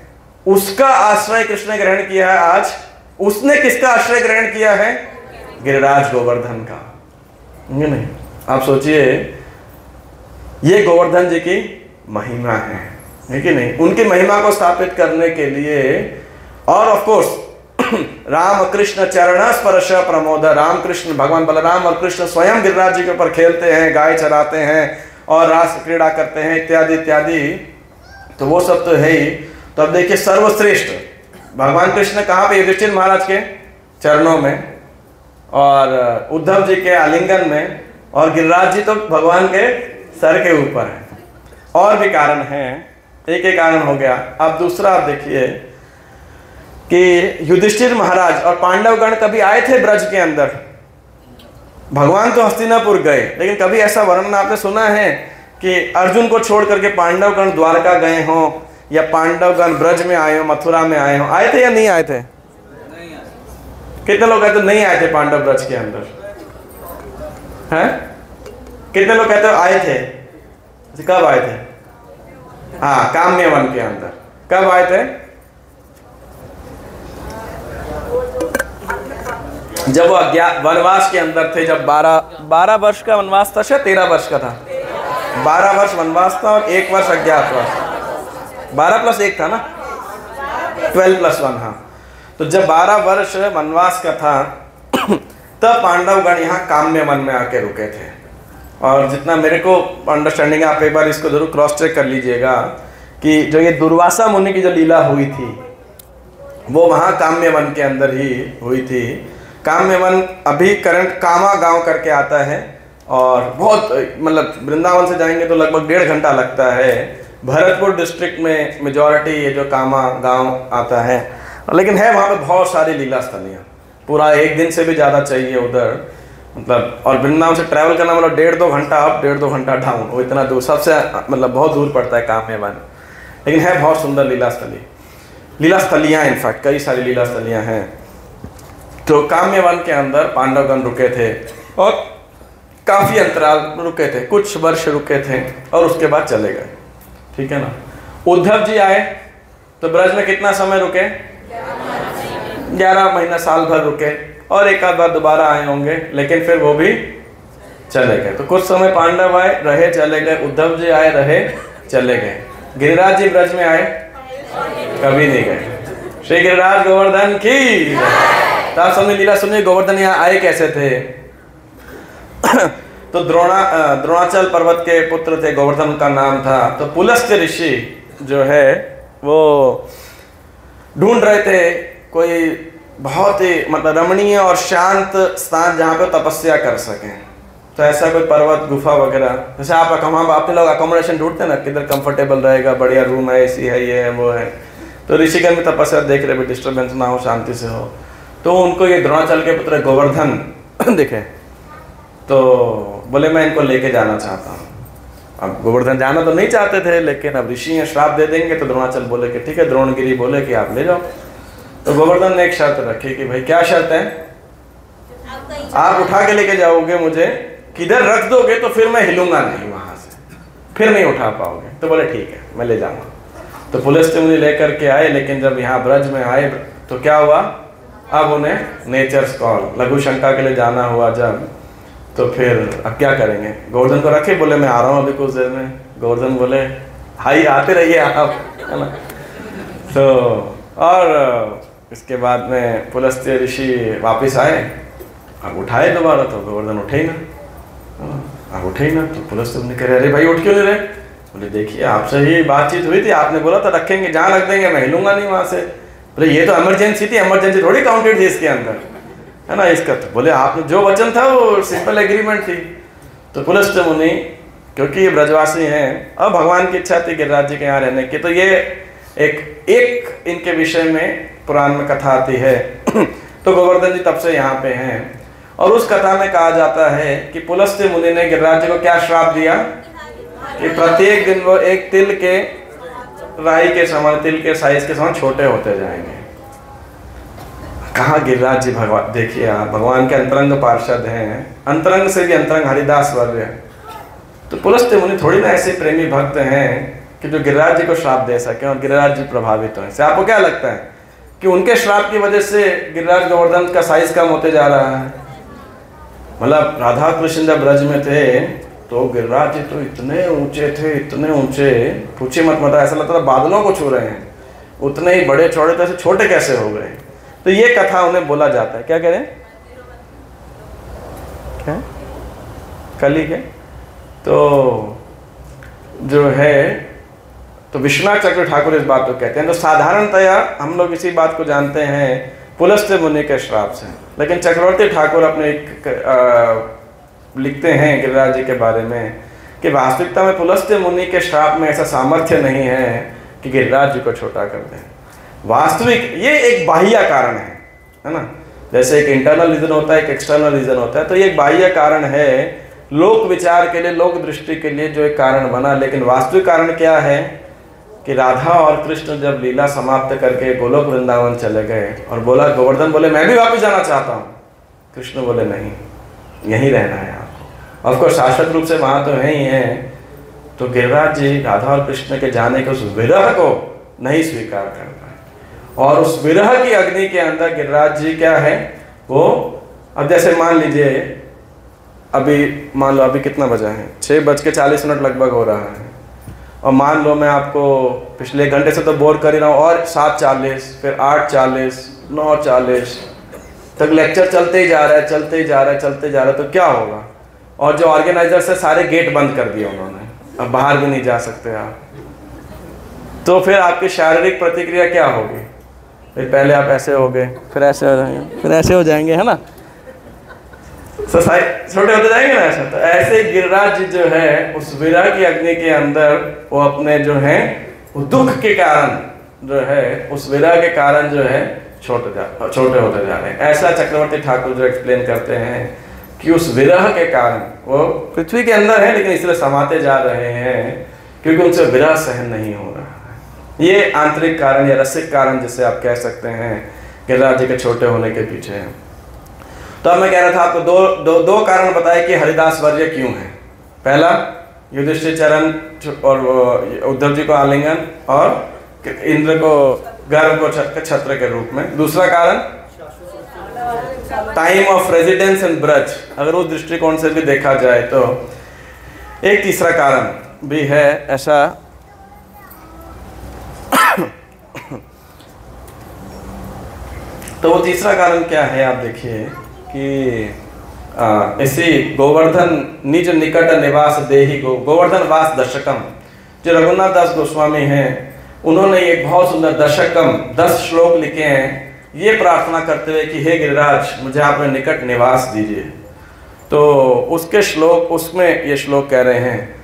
उसका आश्रय कृष्ण ने ग्रहण किया है। आज उसने किसका आश्रय ग्रहण किया है? गिरिराज गोवर्धन का। ये नहीं, आप सोचिए, ये गोवर्धन जी की महिमा है कि नहीं? उनकी महिमा को स्थापित करने के लिए, और ऑफ कोर्स राम कृष्ण चरण स्पर्श प्रमोद, राम कृष्ण भगवान बलराम और कृष्ण स्वयं गिरिराज जी के ऊपर खेलते हैं, गाय चराते हैं और रास क्रीड़ा करते हैं इत्यादि इत्यादि, तो वो सब तो है ही। तो अब देखिए सर्वश्रेष्ठ भगवान कृष्ण कहाँ पे? युधिष्ठिर महाराज के चरणों में और उद्धव जी के आलिंगन में, और गिरिराज जी तो भगवान के सर के ऊपर है। और भी कारण हैं, एक एक कारण हो गया। अब दूसरा आप देखिए कि युधिष्ठिर महाराज और पांडवगण कभी आए थे ब्रज के अंदर? भगवान तो हस्तिनापुर गए, लेकिन कभी ऐसा वर्णन आपने सुना है कि अर्जुन को छोड़ करके पांडवगण द्वारका गए हों या पांडवगण ब्रज में आए हो, मथुरा में आए हो? आए थे या नहीं आए थे? कितने लोग कहते नहीं आए थे पांडव ब्रज के अंदर? हैं? कितने लोग कहते आए थे? कब आए थे? हाँ, काम्य वन के अंदर कब आए थे? जब वो वनवास के अंदर थे, जब 12 वर्ष का वनवास था, शायद 13 वर्ष का था। 12 वर्ष वनवास था और 1 वर्ष अज्ञातवास। 12 + 1 था ना, 12 + 1। हाँ, तो जब 12 वर्ष वनवास का था तब पांडवगण यहाँ काम्य वन में आके रुके थे। और जितना मेरे को अंडरस्टैंडिंग है, आप एक बार इसको जरूर क्रॉस चेक कर लीजिएगा कि जो ये दुर्वासा मुनि की जो लीला हुई थी वो वहाँ काम्य वन के अंदर ही हुई थी। काम्य वन अभी करंट कामा गांव करके आता है और बहुत मतलब वृंदावन से जाएंगे तो लगभग 1.5 घंटा लगता है। भरतपुर डिस्ट्रिक्ट में मेजॉरिटी ये जो कामा गांव आता है, लेकिन है वहाँ पे बहुत सारी लीला स्थलियाँ, पूरा 1 दिन से भी ज़्यादा चाहिए उधर मतलब। और वृंदावन से ट्रैवल करना मतलब 1.5-2 घंटा अप, 1.5-2 घंटा डाउन, वो इतना दूर, सबसे मतलब बहुत दूर पड़ता है काम्य वन। लेकिन है बहुत सुंदर लीला स्थलियाँ, इनफैक्ट कई सारी लीला स्थलियाँ हैं। तो काम्य वन के अंदर पांडवगण रुके थे और काफ़ी अंतराल रुके थे, कुछ वर्ष रुके थे और उसके बाद चले गए। ठीक है ना। उद्धव जी आए तो ब्रज में कितना समय रुके? 11 महीना, साल भर रुके, और एक आध बार दोबारा आए होंगे, लेकिन फिर वो भी चले गए। तो कुछ समय पांडव आए, रहे, चले गए। उद्धव जी आए, रहे, चले गए। गिरिराज जी ब्रज में आए? कभी नहीं गए। श्री गिरिराज गोवर्धन की। तो आप सबने लीला सुनिए, गोवर्धन यहाँ आए कैसे थे? तो द्रोणाचल पर्वत के पुत्र थे, गोवर्धन का नाम था। तो पुलस्त्य ऋषि जो है वो ढूंढ रहे थे कोई बहुत ही मतलब रमणीय और शांत स्थान जहाँ पे तपस्या कर सकें। तो ऐसा कोई पर्वत, गुफा वगैरह, जैसे आप अपने लोग अकोमोडेशन ढूंढते हैं ना, किधर कंफर्टेबल रहेगा, बढ़िया रूम है, एसी है, ये है, वो है। तो ऋषिगण में तपस्या देख रहे, डिस्टर्बेंस ना हो, शांति से हो। तो उनको ये द्रोणाचल के पुत्र गोवर्धन दिखे, तो बोले मैं इनको लेके जाना चाहता हूँ। अब गोवर्धन जाना तो नहीं चाहते थे, लेकिन अब ऋषि हैं, श्राप दे देंगे। तो द्रोणाचल बोले कि ठीक है, द्रोणगिरी बोले कि आप ले जाओ। तो गोवर्धन ने एक शर्त रखी कि भाई क्या शर्त है? आप उठा के लेके जाओगे मुझे, किधर रख दोगे तो फिर मैं हिलूंगा नहीं वहां से, फिर नहीं उठा पाओगे। तो बोले ठीक है, मैं ले जाऊंगा। तो पुलिस मुझे लेकर के आए, लेकिन जब यहाँ ब्रज में आए तो क्या हुआ? अब उन्हें नेचर्स कॉल, लघु शंका के लिए जाना हुआ जब, तो फिर अब क्या करेंगे? गोवर्धन को रखे, बोले मैं आ रहा हूँ अभी कुछ देर में। गोवर्धन बोले हाई, आते रहिए आप, है ना। तो और इसके बाद में पुलस्त्य ऋषि वापस आए, अब उठाए दोबारा, तो गोवर्धन उठे ही ना, अब उठे ही ना। तो पुलस्त्य ने कह अरे भाई उठ क्यों नहीं रहे? बोले देखिए आपसे ही बातचीत हुई थी, आपने बोला था रखेंगे, जहाँ रख देंगे, मैं हिलूंगा नहीं वहाँ से। बोले ये तो इमरजेंसी थी, इमरजेंसी थोड़ी काउंटेड थी इसके अंदर, है ना, इसका। तो बोले आपने जो वचन था वो सिंपल एग्रीमेंट थी। तो पुलस्त्य मुनि, क्योंकि ये ब्रजवासी हैं और भगवान की इच्छा थी गिरिराज जी के यहाँ रहने की, तो ये एक इनके विषय में पुराण में कथा आती है। तो गोवर्धन जी तब से यहाँ पे हैं, और उस कथा में कहा जाता है कि पुलस्त्य मुनि ने गिरिराज जी को क्या श्राप दिया कि प्रत्येक दिन वो एक तिल के राई के समान, तिल के साइज के समान छोटे होते जाएंगे। कहा गिरिराज जी भगवान, देखिए आप भगवान के अंतरंग पार्षद हैं, अंतरंग से भी अंतरंग हरिदास वर्य। तो पुलस्त्य मुनि थोड़ी ना ऐसे प्रेमी भक्त हैं कि जो गिरिराज जी को श्राप दे सके और गिरिराज जी प्रभावित हो। इससे आपको क्या लगता है कि उनके श्राप की वजह से गिरिराज गोवर्धन का साइज कम होते जा रहा है? मतलब राधा कृष्ण जब ब्रज में थे तो गिरिराज जी तो इतने ऊंचे थे, इतने ऊंचे, पूछे मत, मतलब ऐसा लगता था बादलों को छू रहे हैं, उतने ही बड़े चौड़े, तो ऐसे छोटे कैसे हो गए? तो ये कथा उन्हें बोला जाता है। क्या कह रहे हैं, क्या कली के, तो जो है, तो विश्वनाथ चक्र ठाकुर इस बात को कहते हैं। तो साधारणतया हम लोग इसी बात को जानते हैं पुलस्त्य मुनि के श्राप से, लेकिन चक्रवर्ती ठाकुर अपने लिखते हैं गिरिराज जी के बारे में कि वास्तविकता में पुलस्त्य मुनि के श्राप में ऐसा सामर्थ्य नहीं है कि गिरिराज जी को छोटा कर दें। वास्तविक ये एक बाह्य कारण है ना, जैसे एक इंटरनल रीजन होता है, एक एक्सटर्नल रीजन होता है, तो ये एक बाह्य कारण है लोक विचार के लिए, लोक दृष्टि के लिए जो एक कारण बना। लेकिन वास्तविक कारण क्या है कि राधा और कृष्ण जब लीला समाप्त करके गोलोक वृंदावन चले गए और बोला, गोवर्धन बोले मैं भी वापस जाना चाहता हूँ, कृष्ण बोले नहीं, यहीं रहना है आपको। ऑफकोर्स शाश्वत रूप से वहाँ तो है ही है। तो गिरिराज जी राधा और कृष्ण के जाने के उस विरह को नहीं स्वीकार कर पाए, और उस विरह की अग्नि के अंदर गिरिराज जी क्या है वो, अब जैसे मान लीजिए अभी मान लो अभी कितना बजा है, 6:40 लगभग हो रहा है, और मान लो मैं आपको पिछले घंटे से तो बोर कर ही रहा हूँ, और 7:40 फिर 8:40 9:40 तक लेक्चर चलते ही जा रहा है, चलते ही जा रहा है, चलते जा रहा है, तो क्या होगा। और जो ऑर्गेनाइजर्स है सारे गेट बंद कर दिए उन्होंने, अब बाहर भी नहीं जा सकते आप, तो फिर आपकी शारीरिक प्रतिक्रिया क्या होगी, फिर पहले आप ऐसे हो गए, फिर ऐसे हो जाएंगे, फिर ऐसे हो जाएंगे, है ना, छोटे होते जाएंगे ना ऐसा। तो ऐसे गिरिराज जी जो है उस विरह की अग्नि के अंदर वो अपने जो है वो दुख के कारण जो है, उस विरह के कारण जो है छोटे होते जा रहे हैं। ऐसा चक्रवर्ती ठाकुर जो एक्सप्लेन करते हैं कि उस विरह के कारण वो पृथ्वी के अंदर है, लेकिन इसलिए समाते जा रहे हैं क्योंकि उनसे विरह सहन नहीं हो रहा है। ये आंतरिक कारण या रसिक कारण जिसे आप कह सकते हैं गिरिराज जी के छोटे होने के पीछे है। तो अब मैं कह रहा था आपको दो कारण बताए कि हरिदास वर्य क्यों है। पहला युधिष्ठिर चरण और उद्धव जी को आलिंगन और इंद्र को गर्भ को छत्र के रूप में। दूसरा कारण टाइम ऑफ रेजिडेंस इन ब्रज, अगर उस दृष्टिकोण से भी देखा जाए तो। एक तीसरा कारण भी है ऐसा तो वो तीसरा कारण क्या है आप देखिए कि इसी गोवर्धन निज निकट निवास देहि गोवर्धन वास दशकम, जो रघुनाथ दास गोस्वामी हैं उन्होंने एक बहुत सुंदर दशकम 10 श्लोक लिखे हैं, ये प्रार्थना करते हुए कि हे गिरिराज मुझे आपने निकट निवास दीजिए। तो उसके श्लोक, उसमें ये श्लोक कह रहे हैं,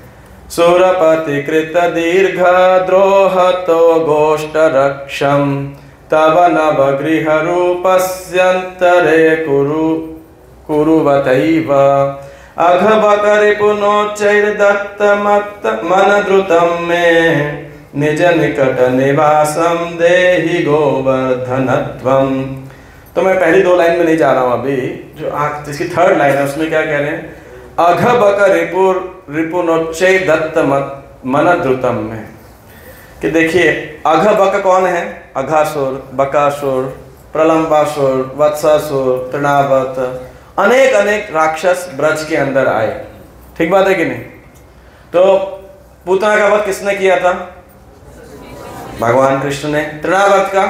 सुरपति कृत दीर्घ द्रोह तो गोष्ठ रक्षम तव नव गृह रूपस्यंतरे कुरुवतैव अघबकरि पुनोच्चैर्दत्त मत्त मन द्रुतम में निज निकट निवासम देहि गोवर्धनत्वम। तो मैं पहली 2 लाइन में नहीं जा रहा हूं अभी, जो इसकी 3rd लाइन है उसमें क्या कह रहे हैं, अघबकरि रिपुनोच्चैर्दत्त मन द्रुतम में, कि देखिए अघबक कौन है, अघासुर, बकासुर, प्रलंबासुर, वत्सासुर, तृणावत, अनेक राक्षस ब्रज के अंदर आए। ठीक बात है कि नहीं। तो पूतना का वध किसने किया था, भगवान कृष्ण ने। तृणावत का,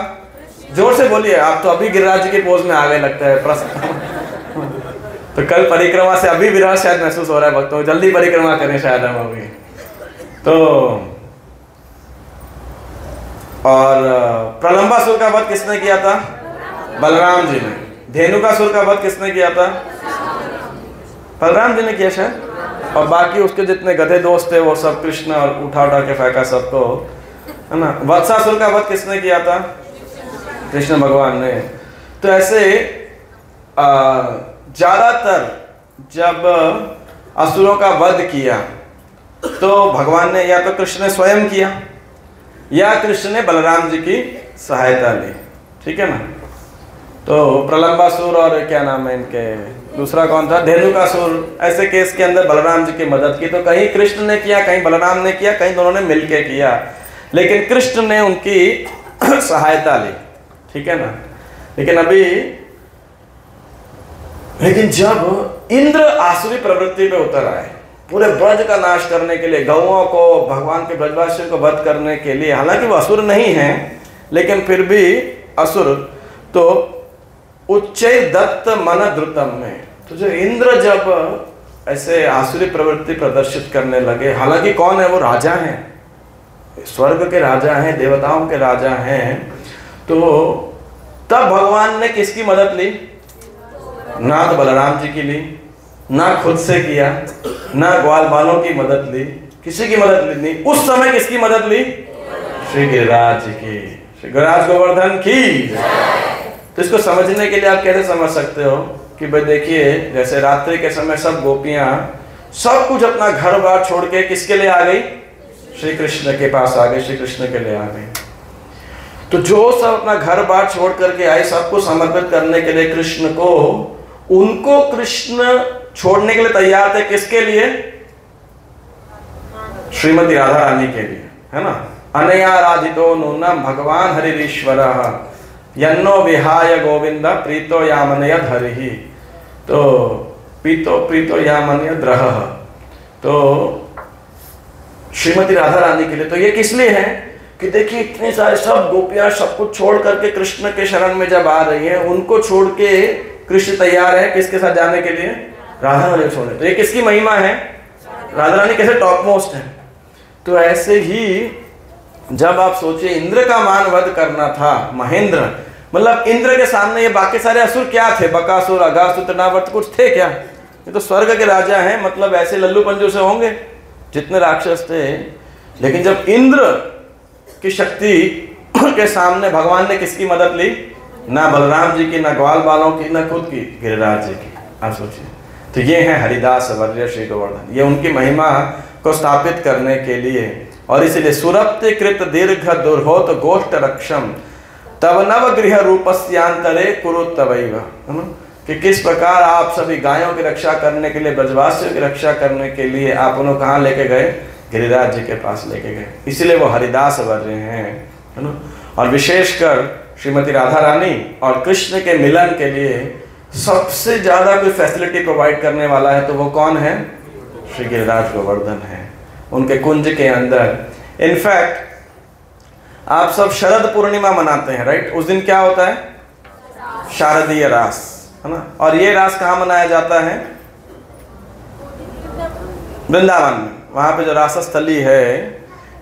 जोर से बोलिए, आप तो अभी गिरिराज जी की पोज में आ गए लगता है प्रश्न तो कल परिक्रमा से अभी विरह शायद महसूस हो रहा है भक्तों, जल्दी परिक्रमा करें शायद हम अभी। तो और प्रलंबासुर का वध किसने किया था, बलराम जी ने। धेनुकासुर का वध किसने किया था, बलराम जी ने किया शायद। और बाकी उसके जितने गधे दोस्त थे वो सब कृष्ण, और उठा के फेंका सबको, है ना। वत्सासुर का वध किसने किया था, कृष्ण भगवान ने। तो ऐसे ज्यादातर जब असुरों का वध किया तो भगवान ने या तो कृष्ण ने स्वयं किया या कृष्ण ने बलराम जी की सहायता ली। ठीक है ना। तो प्रलंबासुर और क्या नाम है इनके, दूसरा कौन था, धेनुकासुर, ऐसे केस के अंदर बलराम जी की मदद की। तो कहीं कृष्ण ने किया, कहीं बलराम ने किया, कहीं दोनों ने मिलकर किया, लेकिन कृष्ण ने उनकी सहायता ली। ठीक है ना। लेकिन जब इंद्र आसुरी प्रवृत्ति पे उतर आए, पूरे ब्रज का नाश करने के लिए, गौओं को, भगवान के ब्रजवासियों को वध करने के लिए, हालांकि वो असुर नहीं हैं लेकिन फिर भी असुर, तो उच्चै दत्त मन द्रुतम में। तो जो इंद्र जब ऐसे आसुरी प्रवृत्ति प्रदर्शित करने लगे, हालांकि कौन है वो, राजा हैं, स्वर्ग के राजा हैं, देवताओं के राजा हैं, तो तब भगवान ने किसकी मदद ली? ना तो बलराम जी की ली, ना खुद से किया, ना ग्वाल बालों की मदद ली, किसी की मदद ली नहीं। उस समय किसकी मदद ली? श्री गिरिराज जी की। श्री गिरिराज गोवर्धन की। तो इसको समझने के लिए आप कैसे समझ सकते हो कि भाई देखिए, जैसे रात्रि के समय सब गोपियां सब कुछ अपना घर बार छोड़ के किसके लिए आ गई? श्री कृष्ण के पास आ गई, श्री कृष्ण के लिए आ गई। तो जो सब अपना घर बार छोड़ करके आए, सबको समर्पित करने के लिए कृष्ण को, उनको कृष्ण छोड़ने के लिए तैयार थे। किसके लिए? श्रीमती राधा रानी के लिए, है ना। अनया राधितो नूनम भगवान हरिश्वरः यन्नो विहाय गोविंद प्रीतो यामनयद हरिहि। तो प्रीतो यामनयद रहः। तो श्रीमती राधा रानी के लिए। तो ये किस लिए है कि देखिए इतने सारे सब गोपियां सब कुछ छोड़ करके कृष्ण के शरण में जब आ रही हैं, उनको छोड़ के कृष्ण तैयार है किसके साथ जाने के लिए? राधा रानी छोड़े। तो ये किसकी महिमा है? राधा रानी कैसे टॉप मोस्ट है। तो ऐसे ही जब आप सोचिए, इंद्र का मान वध करना था, महेंद्र, मतलब इंद्र के सामने ये बाकी सारे असुर क्या थे? बकासुर, अगासुर, तृणावर्त कुछ थे क्या? ये तो स्वर्ग के राजा हैं, मतलब ऐसे लल्लू पंजू से होंगे जितने राक्षस थे। लेकिन जब इंद्र की शक्ति के सामने भगवान ने किसकी मदद ली? ना बलराम जी की, ना ग्वाल बालों की, ना खुद की, गिरिराज जी की। आप सोचिए। तो ये है हरिदास वर्य श्री गोवर्धन। ये उनकी महिमा को स्थापित करने के लिए, और इसलिए सुरप्ति कृत दीर्घ दुर्होत गोष्ठ रक्षम तब नव गृह रूपस्यांतरे कुरुत्तवैव। कि किस प्रकार आप सभी गायों की रक्षा करने के लिए, ब्रजवासियों की रक्षा करने के लिए आप उन्हें कहाँ लेके गए? गिरिराज जी के पास लेके गए। इसलिए वो हरिदास वर्य हैं, है ना। और विशेषकर श्रीमती राधा रानी और कृष्ण के मिलन के लिए सबसे ज्यादा कोई फैसिलिटी प्रोवाइड करने वाला है तो वो कौन है? श्री गिरिराज गोवर्धन है, उनके कुंज के अंदर। इनफैक्ट आप सब शरद पूर्णिमा मनाते हैं, राइट? उस दिन क्या होता है? शारदीय रास, है ना। और ये रास कहाँ मनाया जाता है? वृंदावन में। वहां पे जो रासस्थली है,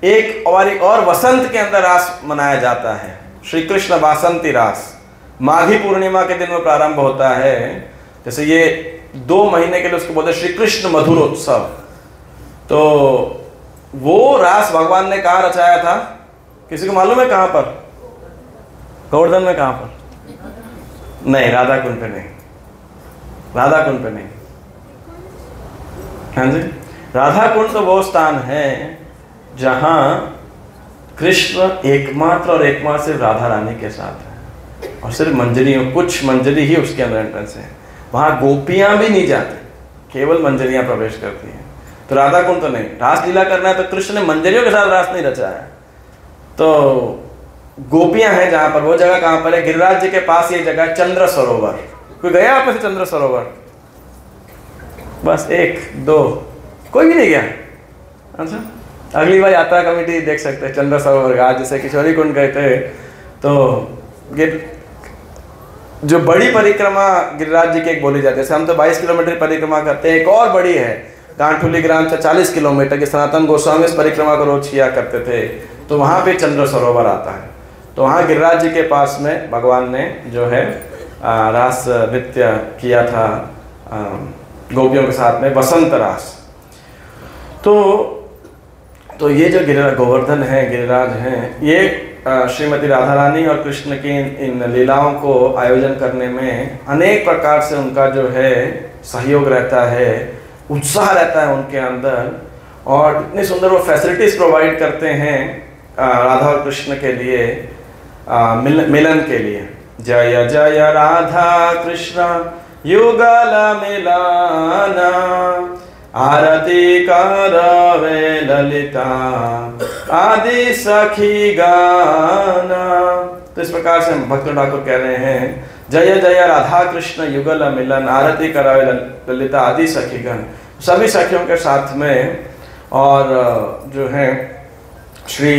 एक और वसंत के अंदर रास मनाया जाता है, श्री कृष्ण वासंती रास। माघी पूर्णिमा के दिन वो प्रारंभ होता है। जैसे ये 2 महीने के लिए उसको बोलते हैं श्री कृष्ण मधुरोत्सव। तो वो रास भगवान ने कहाँ रचाया था? किसी को मालूम है कहाँ पर? गोवर्धन में कहाँ पर? नहीं, राधा कुंड पे नहीं, राधा कुंड पे नहीं। हाँ जी, राधा कुंड तो वो स्थान है जहां कृष्ण एकमात्र और एकमात्र सिर्फ राधा रानी के साथ है, और सिर्फ मंजरियों, कुछ मंजरी ही उसके अंदर एंट्रेंस है। वहां गोपियां भी नहीं जाती, केवल मंजरियां प्रवेश करती हैं। तो राधा कुंड तो नहीं। रास लीला करना है तो कृष्ण ने मंजरियों के साथ रास नहीं रचा है, तो गोपियां हैं जहां पर। वो जगह कहां पर है? गिरिराज जी के पास ये जगह चंद्र सरोवर। कोई गया आप में से चंद्र सरोवर? बस 1 2, कोई भी नहीं गया? अच्छा, अगली बार यात्रा कमेटी देख सकते हैं चंद्र सरोवर। आज जैसे किशोरी कुंड गए थे, तो जो बड़ी परिक्रमा गिरिराज जी की एक बोली जाती है, हम तो 22 किलोमीटर परिक्रमा करते हैं, एक और बड़ी है गांठुली ग्राम से 40 किलोमीटर की। सनातन गोस्वामी इस परिक्रमा को रोज किया करते थे। तो वहाँ पे चंद्र सरोवर आता है। तो वहाँ गिरिराज जी के पास में भगवान ने जो है रास नृत्य किया था गोपियों के साथ में, वसंत रास। तो ये जो गिरिराज गोवर्धन है, गिरिराज हैं, ये श्रीमती राधा रानी और कृष्ण की इन लीलाओं को आयोजन करने में अनेक प्रकार से उनका जो है सहयोग रहता है, उत्साह रहता है उनके अंदर। और इतनी सुंदर वो फैसिलिटीज प्रोवाइड करते हैं राधा और कृष्ण के लिए, मिलन के लिए। जय जय राधा कृष्ण युगल मिलाना, आरती करवे ललिता आदि सखी गाना। तो इस प्रकार से भक्त ठाकुर कह रहे हैं, जय जय राधा कृष्ण युगल मिलन, आरती करावे ललिता आदि सखी गण। सभी सखियों के साथ में। और जो है श्री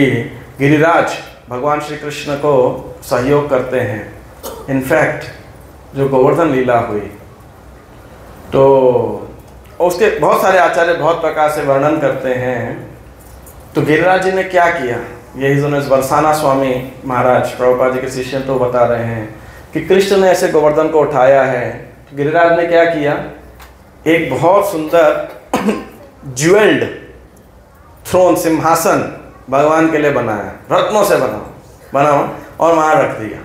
गिरिराज भगवान श्री कृष्ण को सहयोग करते हैं। इनफैक्ट जो गोवर्धन लीला हुई, तो उसके बहुत सारे आचार्य बहुत प्रकार से वर्णन करते हैं। तो गिरिराज जी ने क्या किया, यही जो बरसाना स्वामी महाराज प्रभुपाद जी के शिष्य तो बता रहे हैं कि कृष्ण ने ऐसे गोवर्धन को उठाया है। गिरिराज ने क्या किया, एक बहुत सुंदर ज्वेल्ड थ्रोन, सिंहासन भगवान के लिए बनाया, रत्नों से बना और वहाँ रख दिया,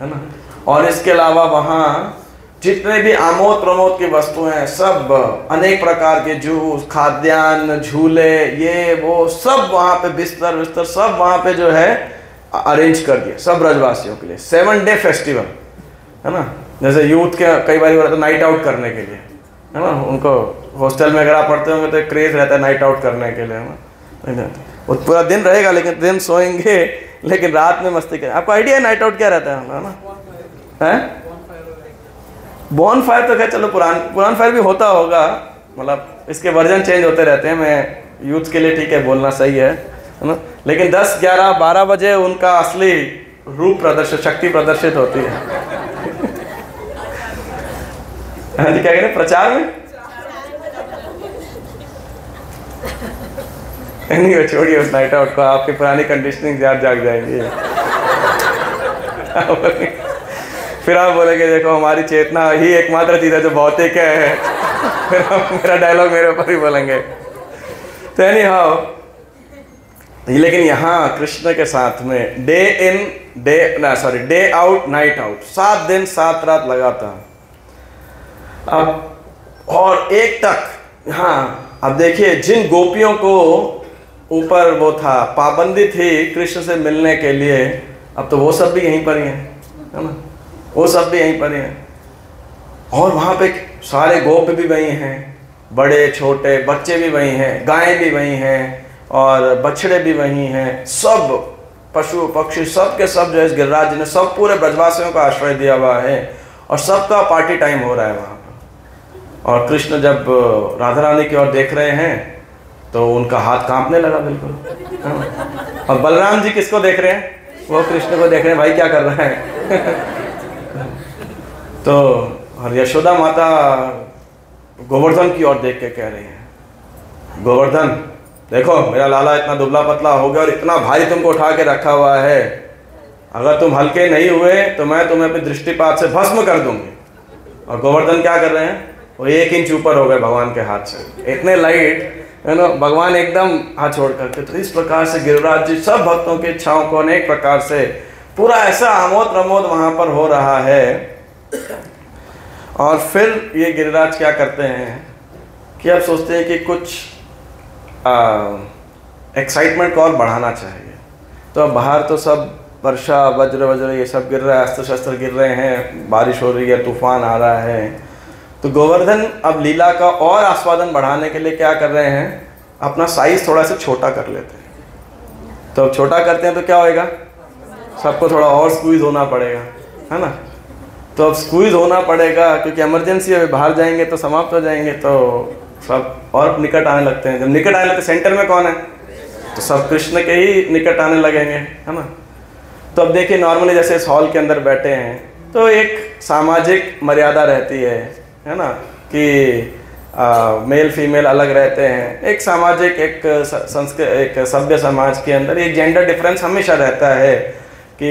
है ना। और इसके अलावा वहाँ जितने भी आमोद प्रमोद की वस्तुएं हैं, सब अनेक प्रकार के जूस, खाद्यान्न, झूले, ये वो सब वहाँ पे, बिस्तर विस्तर सब वहाँ पे जो है अरेंज कर दिया सब ब्रजवासियों के लिए। 7 डे फेस्टिवल, है ना। जैसे यूथ के कई बार हो रहा था नाइट आउट करने के लिए, है ना। उनको हॉस्टल में अगर आप पढ़ते होंगे तो क्रेज रहता है नाइट आउट करने के लिए, है ना। वो पूरा दिन रहेगा लेकिन दिन सोएंगे, लेकिन रात में मस्ती करें। आपको आइडिया है नाइट आउट क्या रहता है ना? है बॉन फायर तो खैर चलो पुरान फायर भी होता होगा, मतलब इसके वर्जन चेंज होते रहते हैं। मैं यूथ के लिए ठीक है बोलना सही है ना। लेकिन 10, 11, 12 बजे उनका असली रूप प्रदर्शित, शक्ति प्रदर्शित होती है। हाँ जी, क्या कह रहे हैं प्रचार में? नहीं छोड़िए उस नाइट आउट को, आपकी पुरानी कंडीशनिंग याद जाग जाएंगी। फिर आप बोलेंगे देखो हमारी चेतना ही एकमात्र चीज़ है जो भौतिक है। फिर आप मेरा डायलॉग मेरे ऊपर ही बोलेंगे। तो एनी हाउ, लेकिन यहाँ कृष्ण के साथ में डे आउट नाइट आउट, 7 दिन 7 रात लगातार। अब और एक तक, हाँ अब देखिए जिन गोपियों को ऊपर वो था, पाबंदी थी कृष्ण से मिलने के लिए, अब तो वो सब भी यहीं पर ही हैं, है ना। वो सब भी यहीं पर ही हैं। और वहाँ पे सारे गोप भी वहीं हैं, बड़े छोटे बच्चे भी वहीं हैं, गायें भी वहीं हैं और बछड़े भी वहीं हैं, सब पशु पक्षी सब के सब जो है गिरिराज जी ने सब पूरे ब्रजवासियों का आश्रय दिया हुआ है और सबका पार्टी टाइम हो रहा है वहाँ पर। और कृष्ण जब राधा रानी की ओर देख रहे हैं तो उनका हाथ कांपने लगा बिल्कुल। और बलराम जी किसको देख रहे हैं? वो कृष्ण को देख रहे हैं, भाई क्या कर रहा है। तो और यशोदा माता गोवर्धन की ओर देख के कह रही है, गोवर्धन देखो मेरा लाला इतना दुबला पतला हो गया और इतना भारी तुमको उठा के रखा हुआ है, अगर तुम हल्के नहीं हुए तो मैं तुम्हें अपनी दृष्टिपात से भस्म कर दूंगी। और गोवर्धन क्या कर रहे हैं, वो 1 इंच ऊपर हो गए भगवान के हाथ से, इतने लाइट, है ना। भगवान एकदम हाथ छोड़ करके। तो इस प्रकार से गिरिराज जी सब भक्तों की इच्छाओं को अनेक प्रकार से पूरा ऐसा आमोद प्रमोद वहाँ पर हो रहा है। और फिर ये गिरिराज क्या करते हैं कि अब सोचते हैं कि कुछ एक्साइटमेंट को और बढ़ाना चाहिए। तो अब बाहर तो सब वर्षा वज्र ये सब गिर रहा है, अस्त्र शस्त्र गिर रहे हैं, बारिश हो रही है, तूफान आ रहा है। तो गोवर्धन अब लीला का और आस्वादन बढ़ाने के लिए क्या कर रहे हैं, अपना साइज थोड़ा सा छोटा कर लेते हैं। तो अब छोटा करते हैं तो क्या होएगा, सबको थोड़ा और स्क्वीज होना पड़ेगा, है ना। तो अब स्क्वीज होना पड़ेगा क्योंकि इमरजेंसी है, बाहर जाएंगे तो समाप्त हो जाएंगे, तो सब और निकट आने लगते हैं। जब निकट आने लगते सेंटर में कौन है, तो सब कृष्ण के ही निकट आने लगेंगे, है ना। तो अब देखिए नॉर्मली जैसे इस हॉल के अंदर बैठे हैं तो एक सामाजिक मर्यादा रहती है ना, कि मेल फीमेल अलग रहते हैं। एक सामाजिक एक एक सभ्य समाज के अंदर एक जेंडर डिफरेंस हमेशा रहता है कि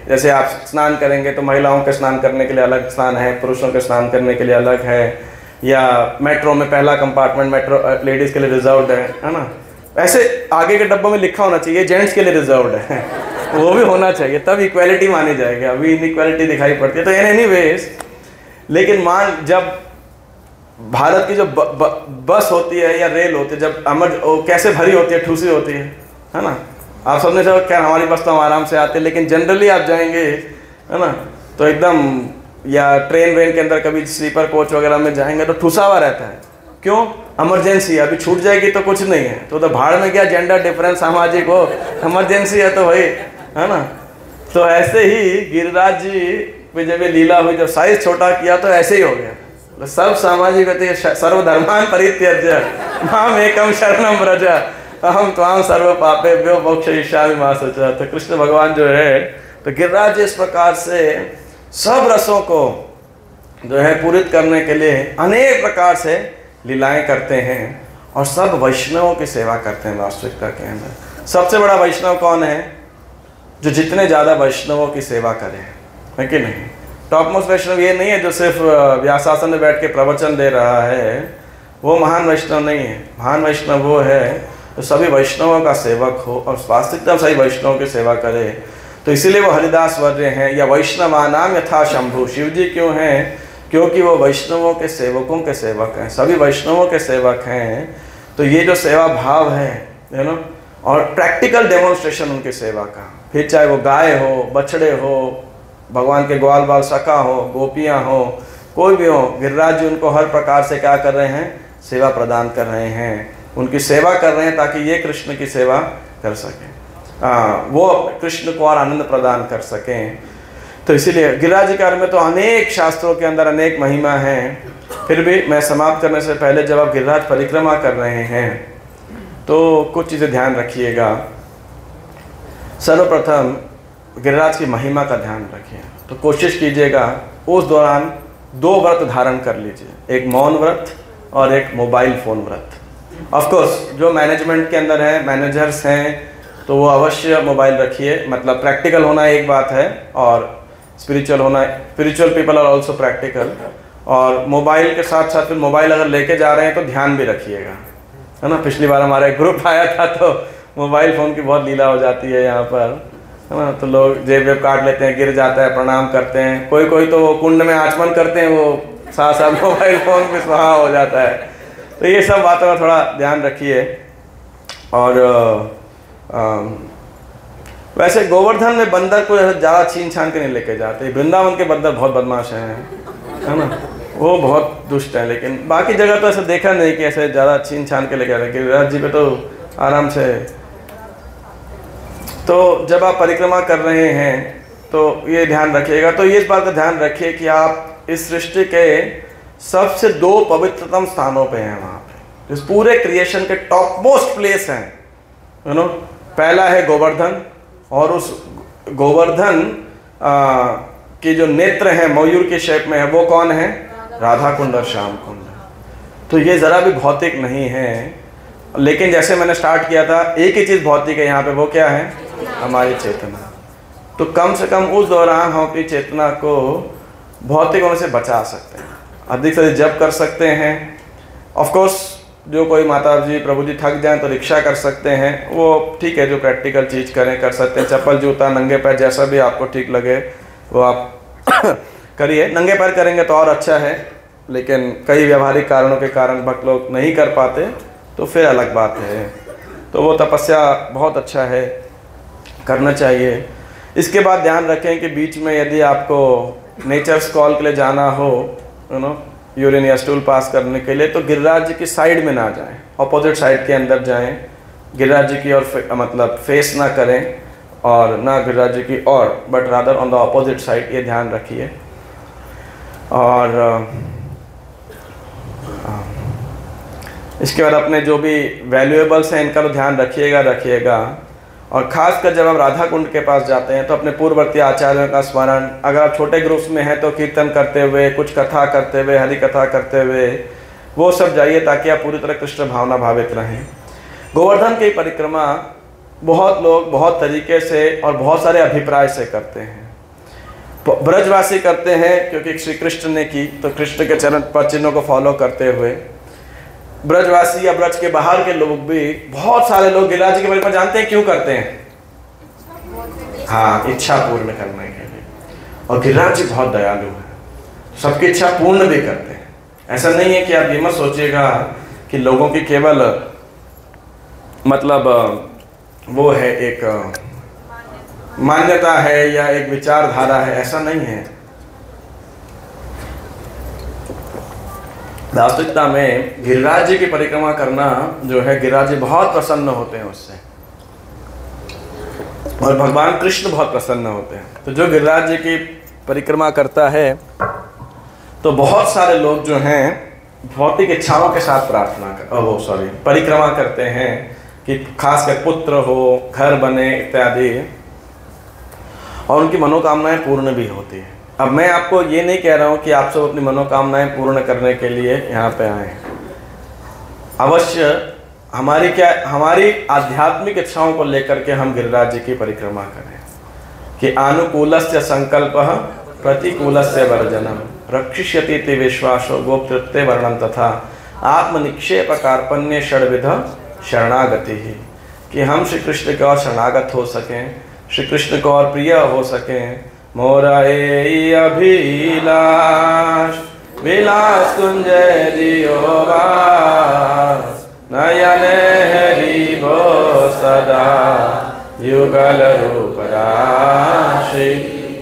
जैसे आप स्नान करेंगे तो महिलाओं के स्नान करने के लिए अलग स्नान है, पुरुषों के स्नान करने के लिए अलग है, या मेट्रो में पहला कंपार्टमेंट मेट्रो लेडीज़ के लिए रिजर्व्ड है ना। ऐसे आगे के डब्बों में लिखा होना चाहिए जेंट्स के लिए रिजर्व्ड है। वो भी होना चाहिए, तब इक्वालिटी मानी जाएगी। अभी इनइक्वालिटी दिखाई पड़ती है। तो एनीवेज, लेकिन मान जब भारत की जो बस होती है या रेल होती है, जब कैसे भरी होती है, ठूसी होती है ना। आप सबने सब क्या, हमारी बस तो हम आराम से आते हैं, लेकिन जनरली आप जाएंगे, है ना, तो एकदम, या ट्रेन वेन के अंदर कभी स्लीपर कोच वगैरह में जाएंगे तो ठूसा हुआ रहता है। क्यों? इमरजेंसी है, अभी छूट जाएगी तो कुछ नहीं है। तो भाड़ में क्या जेंडर डिफरेंस सामाजिक हो, इमरजेंसी है तो भाई, है ना। तो ऐसे ही गिरिराज जी पे जब ये लीला हुई, जब साइज छोटा किया तो ऐसे ही हो गया। तो सब सामाजिक होते हैं, सर्वधर्मान परित्यज्य माम एकम शरणम व्रज अहम त्वाम सर्व पापेभ्यो मोक्षयिष्यामि मा शुचः। तो कृष्ण भगवान जो है, तो गिरिराज जी इस प्रकार से सब रसों को जो है पूरित करने के लिए अनेक प्रकार से लीलाएं करते हैं और सब वैष्णवों की सेवा करते हैं। वास्तविकता के अंदर सबसे बड़ा वैष्णव कौन है? जो जितने ज़्यादा वैष्णवों की सेवा करे, है कि नहीं? टॉप मोस्ट वैष्णव ये नहीं है जो सिर्फ व्यासासन में बैठ के प्रवचन दे रहा है, वो महान वैष्णव नहीं है। महान वैष्णव वो है जो सभी वैष्णवों का सेवक हो और वास्तविकता सही वैष्णवों की सेवा करे। तो इसीलिए वो हरिदास वर्य हैं, या वैष्णवानाम यथा शंभु। शिव जी क्यों हैं? क्योंकि वो वैष्णवों के सेवकों के सेवक हैं, सभी वैष्णवों के सेवक हैं। तो ये जो सेवा भाव है, यू नो, और प्रैक्टिकल डेमोन्स्ट्रेशन उनकी सेवा का, फिर चाहे वो गाय हो, बछड़े हो, भगवान के ग्वाल बाल सखा हो, गोपियाँ हो, कोई भी हो, गिरिराज जी उनको हर प्रकार से क्या कर रहे हैं? सेवा प्रदान कर रहे हैं, उनकी सेवा कर रहे हैं ताकि ये कृष्ण की सेवा कर सकें, वो कृष्ण को और आनंद प्रदान कर सकें। तो इसीलिए गिरिराज जी के बारे में तो अनेक शास्त्रों के अंदर अनेक महिमा हैं। फिर भी मैं समाप्त करने से पहले जब आप गिरिराज परिक्रमा कर रहे हैं तो कुछ चीज़ें ध्यान रखिएगा। सर्वप्रथम गिरिराज की महिमा का ध्यान रखिए। तो कोशिश कीजिएगा उस दौरान 2 व्रत धारण कर लीजिए, एक मौन व्रत और एक मोबाइल फ़ोन व्रत। ऑफकोर्स जो मैनेजमेंट के अंदर है, मैनेजर्स हैं, तो वो अवश्य मोबाइल रखिए। मतलब प्रैक्टिकल होना एक बात है और स्पिरिचुअल होना, spiritual people are also practical. और मोबाइल के साथ साथ फिर मोबाइल अगर लेके जा रहे हैं तो ध्यान भी रखिएगा, है ना। पिछली बार हमारा एक ग्रुप आया था तो मोबाइल फ़ोन की बहुत लीला हो जाती है यहाँ पर, है ना। तो लोग जेब वेब काट लेते हैं, गिर जाता है, प्रणाम करते हैं, कोई कोई तो वो कुंड में आचमन करते हैं, वो साथ साथ मोबाइल फ़ोन भी स्वाहा हो जाता है। तो ये सब बातों का थोड़ा ध्यान रखिए। और वैसे गोवर्धन में बंदर को ज़्यादा छीन छान के नहीं लेके जाते। वृंदावन के बंदर बहुत बदमाश हैं, है ना, वो बहुत दुष्ट हैं। लेकिन बाकी जगह तो ऐसा देखा नहीं कि ऐसे ज़्यादा छीन छान के लेके जाते। गिरिराज जी पे तो आराम से। तो जब आप परिक्रमा कर रहे हैं तो ये ध्यान रखिएगा। तो ये इस बात का ध्यान रखिए कि आप इस सृष्टि के सबसे 2 पवित्रतम स्थानों पे हैं, वहाँ पे इस पूरे क्रिएशन के टॉप मोस्ट प्लेस हैं, यू नो। पहला है गोवर्धन, और उस गोवर्धन के जो नेत्र हैं मयूर के शेप में है, वो कौन है? राधा कुंड और श्याम कुंड। तो ये ज़रा भी भौतिक नहीं है। लेकिन जैसे मैंने स्टार्ट किया था, एक ही चीज़ भौतिक है यहाँ पे, वो क्या है? हमारी चेतना। तो कम से कम उस दौरान हम अपनी चेतना को भौतिक होने से बचा सकते हैं, अधिक से अधिक जप कर सकते हैं। ऑफ कोर्स जो कोई माता जी प्रभु जी थक जाएं तो रिक्शा कर सकते हैं, वो ठीक है, जो प्रैक्टिकल चीज़ करें कर सकते हैं। चप्पल जूता नंगे पैर जैसा भी आपको ठीक लगे वो आप करिए। नंगे पैर करेंगे तो और अच्छा है, लेकिन कई व्यावहारिक कारणों के कारण भक्त लोग नहीं कर पाते तो फिर अलग बात है। तो वो तपस्या बहुत अच्छा है, करना चाहिए। इसके बाद ध्यान रखें कि बीच में यदि आपको नेचर्स कॉल के लिए जाना हो, यू नो, यूरिन या स्टूल पास करने के लिए, तो गिरिराज जी की साइड में ना जाएं, ऑपोजिट साइड के अंदर जाएं। गिरिराज जी की और मतलब फेस ना करें और ना गिरिराज जी की और, but rather on the opposite side, ये ध्यान रखिए। और इसके बाद अपने जो भी वैल्यूएबल्स हैं इनका तो ध्यान रखिएगा। और ख़ासकर जब आप राधा कुंड के पास जाते हैं तो अपने पूर्ववर्ती आचार्यों का स्मरण, अगर आप छोटे ग्रुप्स में हैं तो कीर्तन करते हुए, कुछ कथा करते हुए, हरि कथा करते हुए, वो सब जाइए ताकि आप पूरी तरह कृष्ण भावना भावित रहें। गोवर्धन की परिक्रमा बहुत लोग बहुत तरीके से और बहुत सारे अभिप्राय से करते हैं। ब्रजवासी करते हैं क्योंकि श्री कृष्ण ने की, तो कृष्ण के चरण पर चिन्हों को फॉलो करते हुए। ब्रजवासी या ब्रज के बाहर के लोग भी, बहुत सारे लोग गिरिराज जी के बारे में जानते हैं क्यों करते हैं? हाँ, इच्छा पूर्ण करने के लिए। और गिरिराज जी बहुत दयालु है, सबकी इच्छा पूर्ण भी करते हैं। ऐसा नहीं है कि आप ये मत सोचिएगा कि लोगों की केवल मतलब वो है एक मान्यता है या एक विचारधारा है, ऐसा नहीं है। वास्तविकता में गिरिराज जी की परिक्रमा करना जो है, गिरिराज जी बहुत प्रसन्न होते हैं उससे, और भगवान कृष्ण बहुत प्रसन्न होते हैं। तो जो गिरिराज जी की परिक्रमा करता है तो बहुत सारे लोग जो हैं भौतिक इच्छाओं के साथ परिक्रमा करते हैं कि खासकर पुत्र हो, घर बने इत्यादि, और उनकी मनोकामनाएं पूर्ण भी होती है। अब मैं आपको ये नहीं कह रहा हूँ कि आप सब अपनी मनोकामनाएं पूर्ण करने के लिए यहाँ पे आए। अवश्य हमारी आध्यात्मिक इच्छाओं को लेकर के हम गिरिराज जी की परिक्रमा करें कि अनुकूलस्य संकल्पः प्रतिकूलस्य वर्जनम रक्षिष्यति इति विश्वासो गोप्तृत्वे वर्णन तथा आत्मनिक्षेप कार्पण्य षड्विध शरणागति ही, कि हम श्री कृष्ण के और शरणागत हो सकें, श्री कृष्ण को और प्रिय हो सकें। मोरा ए अभिलाष विलास कुंजय दियो वास नयने हरिभो सदा युगल रूप राशि,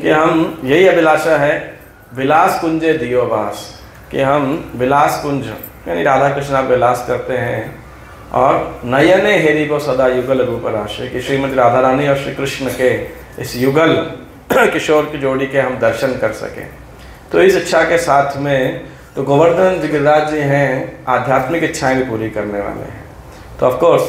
कि हम यही अभिलाषा है विलास कुंजे दियो वास, कि हम विलास कुंज यानी राधा कृष्ण आप विलास करते हैं और नयने हेरिभो सदा युगल रूप राशि, कि श्रीमती राधा रानी और श्री कृष्ण के इस युगल किशोर की जोड़ी के हम दर्शन कर सकें। तो इस इच्छा के साथ में तो गोवर्धन गिरिराज जी हैं आध्यात्मिक इच्छाएं भी पूरी करने वाले हैं। तो ऑफ कोर्स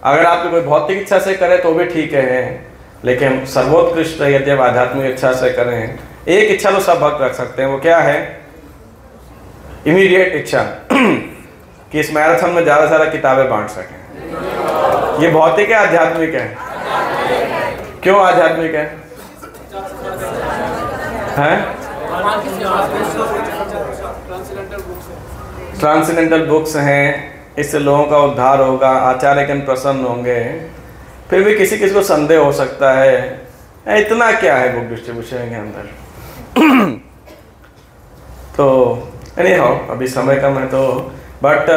अगर आप कोई भौतिक इच्छा से करें तो भी ठीक है, लेकिन सर्वोत्कृष्ट यदि आप आध्यात्मिक इच्छा से करें, एक इच्छा तो सब भक्त रख सकते हैं, वो क्या है? इमीडिएट इच्छा कि इस मैराथन में ज़्यादा से ज़्यादा किताबें बांट सकें। ये भौतिक है आध्यात्मिक है? क्यों आध्यात्मिक है? ट्रांसेंडेंटल बुक्स हैं, इससे लोगों का उद्धार होगा, आचार्यगण प्रसन्न होंगे। फिर भी किसी किसी को संदेह हो सकता है इतना क्या है बुक डिस्ट्रीब्यूशन के अंदर। तो नहीं हो अभी समय कम है, तो बट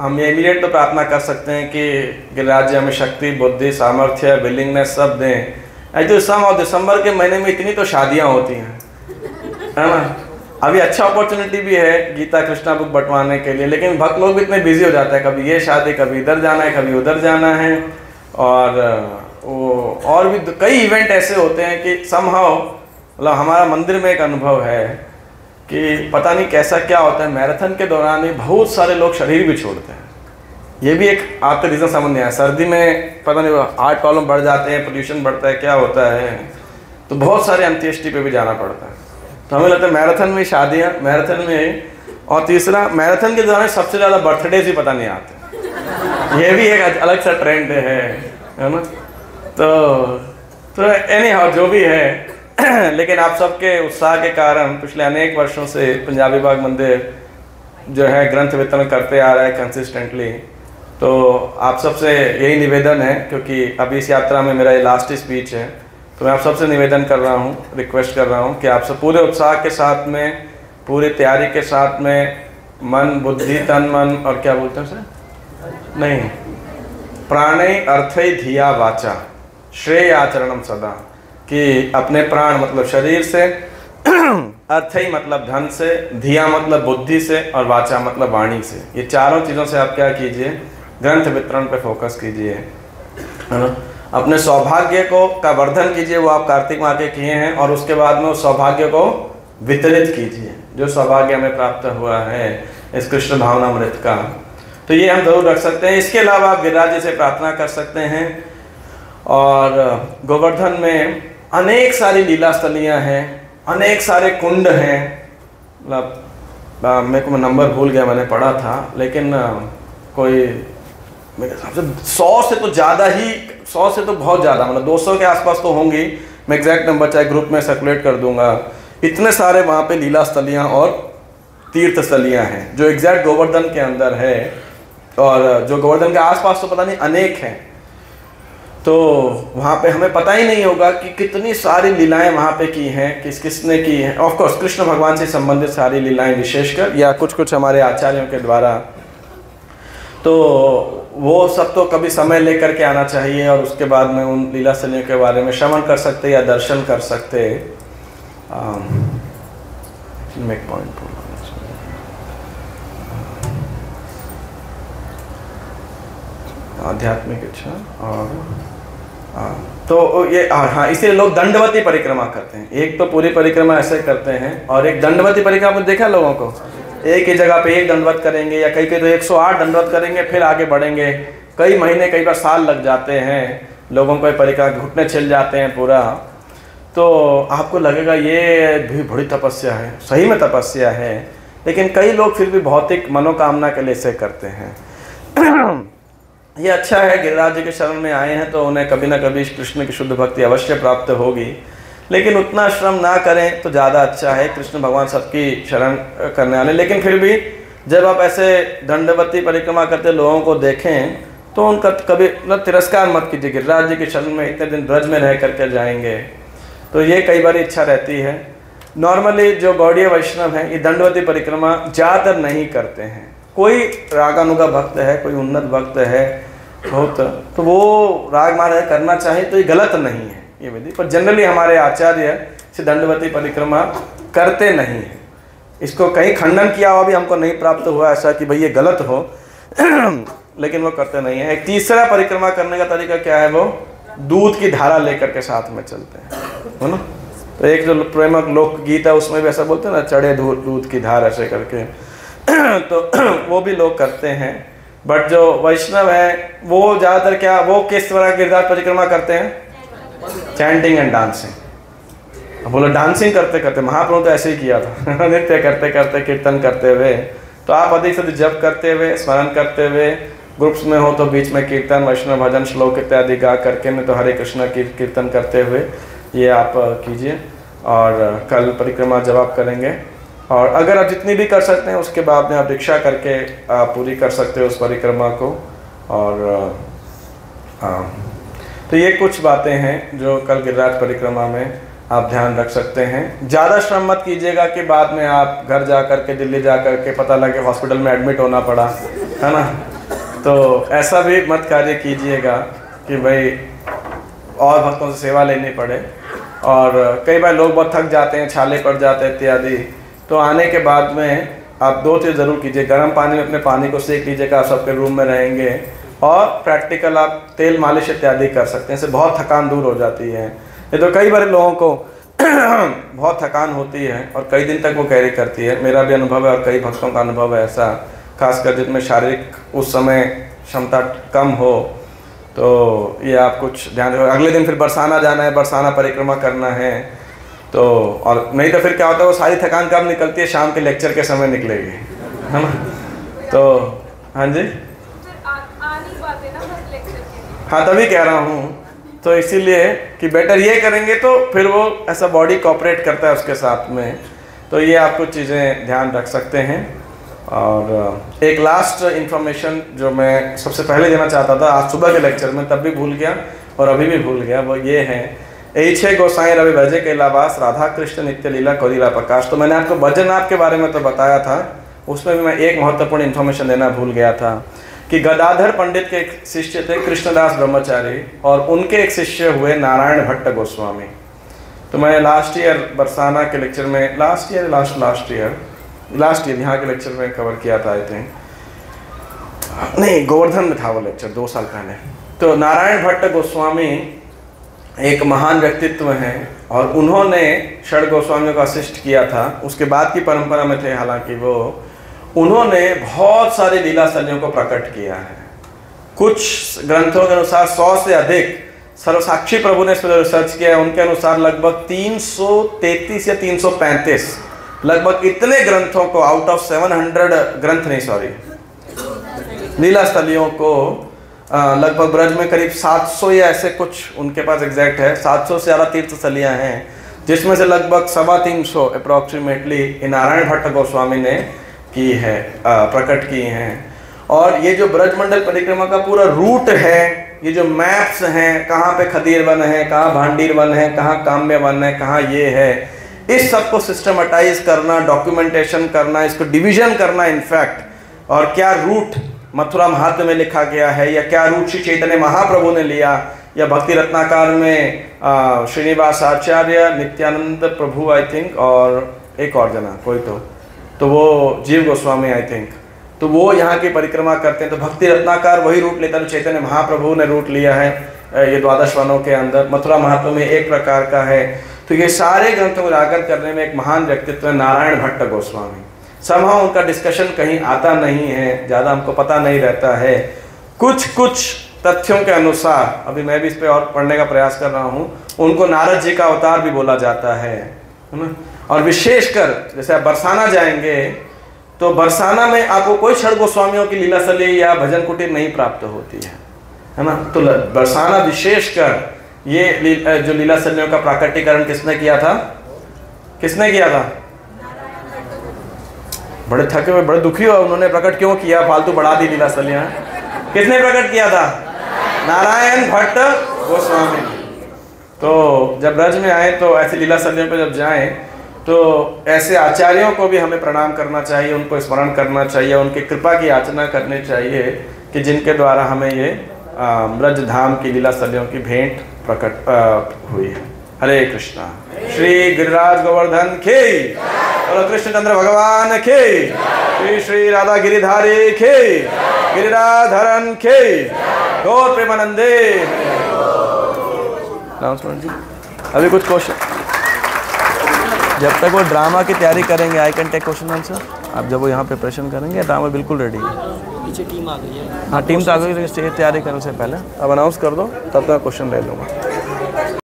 हम ये इमीडिएट तो प्रार्थना कर सकते हैं कि गिरिराज जी हमें शक्ति, बुद्धि, सामर्थ्य, विलिंगनेस सब दें। जो दिसंबर के महीने में इतनी तो शादियां होती हैं, है ना। अभी अच्छा अपॉर्चुनिटी भी है गीता कृष्णा बुक बंटवाने के लिए, लेकिन भक्त लोग भी इतने बिजी हो जाते हैं, कभी ये शादी, कभी इधर जाना है, कभी उधर जाना है, और भी कई इवेंट ऐसे होते हैं कि समहाउ मतलब हमारा मंदिर में एक अनुभव है कि पता नहीं कैसा क्या होता है, मैराथन के दौरान ही बहुत सारे लोग शरीर भी छोड़ते हैं। ये भी एक आपका रीज़न समझ नहीं आया। सर्दी में पता नहीं हार्ट प्रॉब्लम बढ़ जाते हैं, पोल्यूशन बढ़ता है, क्या होता है, तो बहुत सारे अंत्येष्टि पे भी जाना पड़ता है। तो हमें लगता है मैराथन में शादियाँ, मैराथन में, और तीसरा मैराथन के दौरान सबसे ज़्यादा बर्थडेज ही पता नहीं आते। ये भी एक अलग सा ट्रेंड है ना। तो एनी हाउ जो भी है, लेकिन आप सबके उत्साह के कारण पिछले अनेक वर्षों से पंजाबी बाग मंदिर जो है ग्रंथ वितरण करते आ रहा है कंसिस्टेंटली। तो आप सबसे यही निवेदन है, क्योंकि अभी इस यात्रा में मेरा ये लास्ट स्पीच है, तो मैं आप सबसे निवेदन कर रहा हूँ, रिक्वेस्ट कर रहा हूँ कि आप सब पूरे उत्साह के साथ में, पूरी तैयारी के साथ में, मन, बुद्धि, तन, मन और क्या बोलते हैं उसे, नहीं, प्राणे अर्थै धिया वाचा श्रेय आचरणम सदा, कि अपने प्राण मतलब शरीर से, अर्थै मतलब धन से, धिया मतलब बुद्धि से, और वाचा मतलब वाणी से, ये चारों चीज़ों से आप क्या कीजिए, ग्रंथ वितरण पे फोकस कीजिए, है ना। अपने सौभाग्य को का वर्धन कीजिए, वो आप कार्तिक माह के किए हैं, और उसके बाद में उस सौभाग्य को वितरित कीजिए, जो सौभाग्य हमें प्राप्त हुआ है इस कृष्ण भावनामृत का। तो ये हम जरूर रख सकते हैं। इसके अलावा आप गिरिराज जी से प्रार्थना कर सकते हैं, और गोवर्धन में अनेक सारी लीला स्थलियाँ हैं, अनेक सारे कुंड हैं, मतलब मेरे को नंबर भूल गया, मैंने पढ़ा था, लेकिन कोई मेरे हिसाब से 100 से तो ज़्यादा ही, 100 से तो बहुत ज़्यादा, मतलब 200 के आसपास तो होंगी। मैं एग्जैक्ट नंबर चाहे ग्रुप में सर्कुलेट कर दूंगा। इतने सारे वहाँ पे लीला स्थलियाँ और तीर्थ स्थलियाँ हैं जो एग्जैक्ट गोवर्धन के अंदर है, और जो गोवर्धन के आसपास तो पता नहीं अनेक हैं। तो वहाँ पे हमें पता ही नहीं होगा कि कितनी सारी लीलाएं वहाँ पे की हैं, किसने की हैं। ऑफ कोर्स कृष्ण भगवान से संबंधित सारी लीलाएं विशेषकर, या कुछ कुछ हमारे आचार्यों के द्वारा, तो वो सब तो कभी समय लेकर के आना चाहिए, और उसके बाद में उन लीला स्थलियों के बारे में श्रवण कर सकते या दर्शन कर सकते। मेक पॉइंट आध्यात्मिक इच्छा, और तो ये हाँ, इसलिए लोग दंडवती परिक्रमा करते हैं। एक तो पूरी परिक्रमा ऐसे करते हैं, और एक दंडवती परिक्रमा में देखा लोगों को, एक ही जगह पे एक दंडवत करेंगे, या कई तो 108 दंडवत करेंगे, फिर आगे बढ़ेंगे। कई महीने, कई बार साल लग जाते हैं लोगों को परिक्रमा, घुटने छिल जाते हैं पूरा। तो आपको लगेगा ये भी बड़ी तपस्या है, सही में तपस्या है, लेकिन कई लोग फिर भी भौतिक मनोकामना के लिए इसे करते हैं। ये अच्छा है, गिरिराज जी के शरण में आए हैं तो उन्हें कभी ना कभी कृष्ण की शुद्ध भक्ति अवश्य प्राप्त होगी, लेकिन उतना श्रम ना करें तो ज़्यादा अच्छा है। कृष्ण भगवान सबकी शरण करने वाले, लेकिन फिर भी जब आप ऐसे दंडवती परिक्रमा करते लोगों को देखें तो उनका कभी न तिरस्कार मत कीजिए। गिरिराज जी के शरण में इतने दिन ब्रज में रह करके जाएंगे, तो ये कई बार इच्छा रहती है। नॉर्मली जो गौड़ीय वैष्णव हैं ये दंडवती परिक्रमा ज़्यादातर नहीं करते हैं। कोई रागानुगा भक्त है, कोई उन्नत भक्त है बहुत, तो वो राग मार्ग करना चाहे तो ये गलत नहीं है ये विधि, पर जनरली हमारे आचार्य से दंडवती परिक्रमा करते नहीं हैं। इसको कहीं खंडन किया हुआ भी हमको नहीं प्राप्त हुआ ऐसा कि भाई ये गलत हो, लेकिन वो करते नहीं है। एक तीसरा परिक्रमा करने का तरीका क्या है, वो दूध की धारा लेकर के साथ में चलते हैं, है ना। तो एक जो प्रेमक लोकगीत है उसमें भी ऐसा बोलते हैं ना, चढ़े दूध की धार ऐसे करके, तो वो भी लोग करते हैं। बट जो वैष्णव है वो ज़्यादातर क्या, वो किस तरह गिरधार परिक्रमा करते हैं, चैंटिंग एंड डांसिंग। अब बोलो डांसिंग करते करते, महाप्रभु तो ऐसे ही किया था नृत्य करते करते कीर्तन करते हुए। तो आप अधिक से अधिक जप करते हुए, स्मरण करते हुए, ग्रुप्स में हो तो बीच में कीर्तन, वैष्णव भजन, श्लोक इत्यादि गा करके, नहीं तो हरे कृष्ण कीर्तन करते हुए ये आप कीजिए। और कल परिक्रमा जब आप करेंगे, और अगर आप जितनी भी कर सकते हैं उसके बाद में आप दीक्षा करके आप पूरी कर सकते हो उस परिक्रमा को। और हाँ, तो ये कुछ बातें हैं जो कल गिरिराज परिक्रमा में आप ध्यान रख सकते हैं। ज़्यादा श्रम मत कीजिएगा कि बाद में आप घर जा कर के, दिल्ली जा कर के पता लगे हॉस्पिटल में एडमिट होना पड़ा, है ना। तो ऐसा भी मत कार्य कीजिएगा कि भाई और भक्तों से सेवा लेनी पड़े। और कई बार लोग बहुत थक जाते हैं, छाले पड़ जाते हैं इत्यादि, तो आने के बाद में आप दो चीज़ ज़रूर कीजिए। गर्म पानी में अपने पानी को सेक लीजिएगा, आप सबके रूम में रहेंगे, और प्रैक्टिकल आप तेल मालिश इत्यादि कर सकते हैं, इससे बहुत थकान दूर हो जाती है। ये तो कई बार लोगों को बहुत थकान होती है और कई दिन तक वो कैरी करती है। मेरा भी अनुभव है और कई भक्तों का अनुभव है ऐसा, खासकर जिसमें शारीरिक उस समय क्षमता कम हो। तो ये आप कुछ ध्यान रखो। अगले दिन फिर बरसाना जाना है, बरसाना परिक्रमा करना है, तो और नहीं तो फिर क्या होता है, वो सारी थकान कब निकलती है, शाम के लेक्चर के समय निकलेगी, है ना। तो हाँ जी, हाँ तभी कह रहा हूँ। तो इसीलिए कि बेटर ये करेंगे तो फिर वो ऐसा बॉडी कोऑपरेट करता है उसके साथ में। तो ये आप कुछ चीज़ें ध्यान रख सकते हैं। और एक लास्ट इन्फॉर्मेशन जो मैं सबसे पहले देना चाहता था आज सुबह के लेक्चर में, तब भी भूल गया और अभी भी भूल गया, वो ये है, ऐछे गोसाई रवि भजे के लावास, राधा कृष्ण नित्य लीला कोदिला प्रकाश। तो मैंने आपको भजनाथ के बारे में तो बताया था, उसमें भी मैं एक महत्वपूर्ण इन्फॉर्मेशन देना भूल गया था कि गदाधर पंडित के एक शिष्य थे कृष्णदास ब्रह्मचारी, और उनके एक शिष्य हुए नारायण भट्ट गोस्वामी। तो मैंने लास्ट ईयर बरसाना के लेक्चर में, लास्ट ईयर यहाँ के लेक्चर में कवर किया था, आई थिंक, नहीं गोवर्धन में था वो लेक्चर 2 साल पहले। तो नारायण भट्ट गोस्वामी एक महान व्यक्तित्व हैं, और उन्होंने षड गोस्वामियों का असिस्ट किया था, उसके बाद की परंपरा में थे हालांकि वो। उन्होंने बहुत सारी लीला स्थलियों को प्रकट किया है। कुछ ग्रंथों के अनुसार 100 से अधिक, सर्वसाक्षी प्रभु ने इस पर रिसर्च किया है, उनके अनुसार लगभग 333 या 335, लगभग इतने ग्रंथों को, आउट ऑफ 700 ग्रंथ नहीं सॉरी लीला स्थलियों को, लगभग ब्रज में करीब 700 या ऐसे कुछ उनके पास एग्जैक्ट है, 700 से ज़्यादा तीर्थ स्थलियाँ हैं, जिसमें से लगभग 325 अप्रॉक्सीमेटली नारायण भट्ट गोस्वामी ने की है, प्रकट की हैं। और ये जो ब्रजमंडल परिक्रमा का पूरा रूट है, ये जो मैप्स हैं, कहाँ पे खदीर वन है, कहाँ भांडीर वन है, कहाँ काम्य वन है, कहाँ ये है, इस सब को सिस्टमेटाइज करना, डॉक्यूमेंटेशन करना, इसको डिवीजन करना इनफैक्ट, और क्या रूट मथुरा महात्म्य में लिखा गया है, या क्या रूट श्री चैतन्य महाप्रभु ने लिया, या भक्ति रत्नाकार में श्रीनिवास आचार्य, नित्यानंद प्रभु आई थिंक, और एक और जना कोई तो वो जीव गोस्वामी आई थिंक, तो वो यहाँ की परिक्रमा करते हैं। तो भक्ति रत्नाकार वही रूट लेता है, चैतन्य महाप्रभु ने रूट लिया है ये 12 वनों के अंदर, मथुरा महात्म्य में एक प्रकार का है। तो ये सारे ग्रंथों को जाकर करने में एक महान व्यक्तित्व है नारायण भट्ट गोस्वामी। समहाउ उनका डिस्कशन कहीं आता नहीं है, ज़्यादा हमको पता नहीं रहता है। कुछ तथ्यों के अनुसार, अभी मैं भी इस पे और पढ़ने का प्रयास कर रहा हूँ, उनको नारद जी का अवतार भी बोला जाता है ना। और विशेषकर जैसे आप बरसाना जाएंगे तो बरसाना में आपको कोई क्षण गोस्वामियों की लीला सली या भजन कुटीर नहीं प्राप्त होती है ना। तो बरसाना विशेषकर ये जो लीला सलियों का प्राकटीकरण किसने किया था? किसने किया था? बड़े थके हुए, बड़े दुखी हुए, उन्होंने प्रकट क्यों किया? फालतू बढ़ा दी लीला सलियां। किसने प्रकट किया था? नारायण भट्ट गोस्वामी। तो जब ब्रज में आए तो ऐसी लीला सलियों पर जब जाएं तो ऐसे आचार्यों को भी हमें प्रणाम करना चाहिए, उनको स्मरण करना चाहिए, उनकी कृपा की याचना करनी चाहिए कि जिनके द्वारा हमें ये ब्रज धाम की लीला सलियों की भेंट प्रकट हुई है। हरे कृष्णा। श्री गिरिराज गोवर्धन के, और कृष्ण चंद्र भगवान के, श्री श्री राधा गिरिधारी के, गिरिराधरन के, गौर प्रेमानंदे। जी अभी कुछ क्वेश्चन, जब तक वो ड्रामा की तैयारी करेंगे, I can take question answer. आप जब वो यहाँ प्रिपरेशन करेंगे, ड्रामा बिल्कुल रेडी है। पीछे टीम आ गई है। हाँ, टीम तो आ गई, स्टेज तैयारी करने से पहले अब अनाउंस कर दो, तब तक क्वेश्चन ले लूँगा।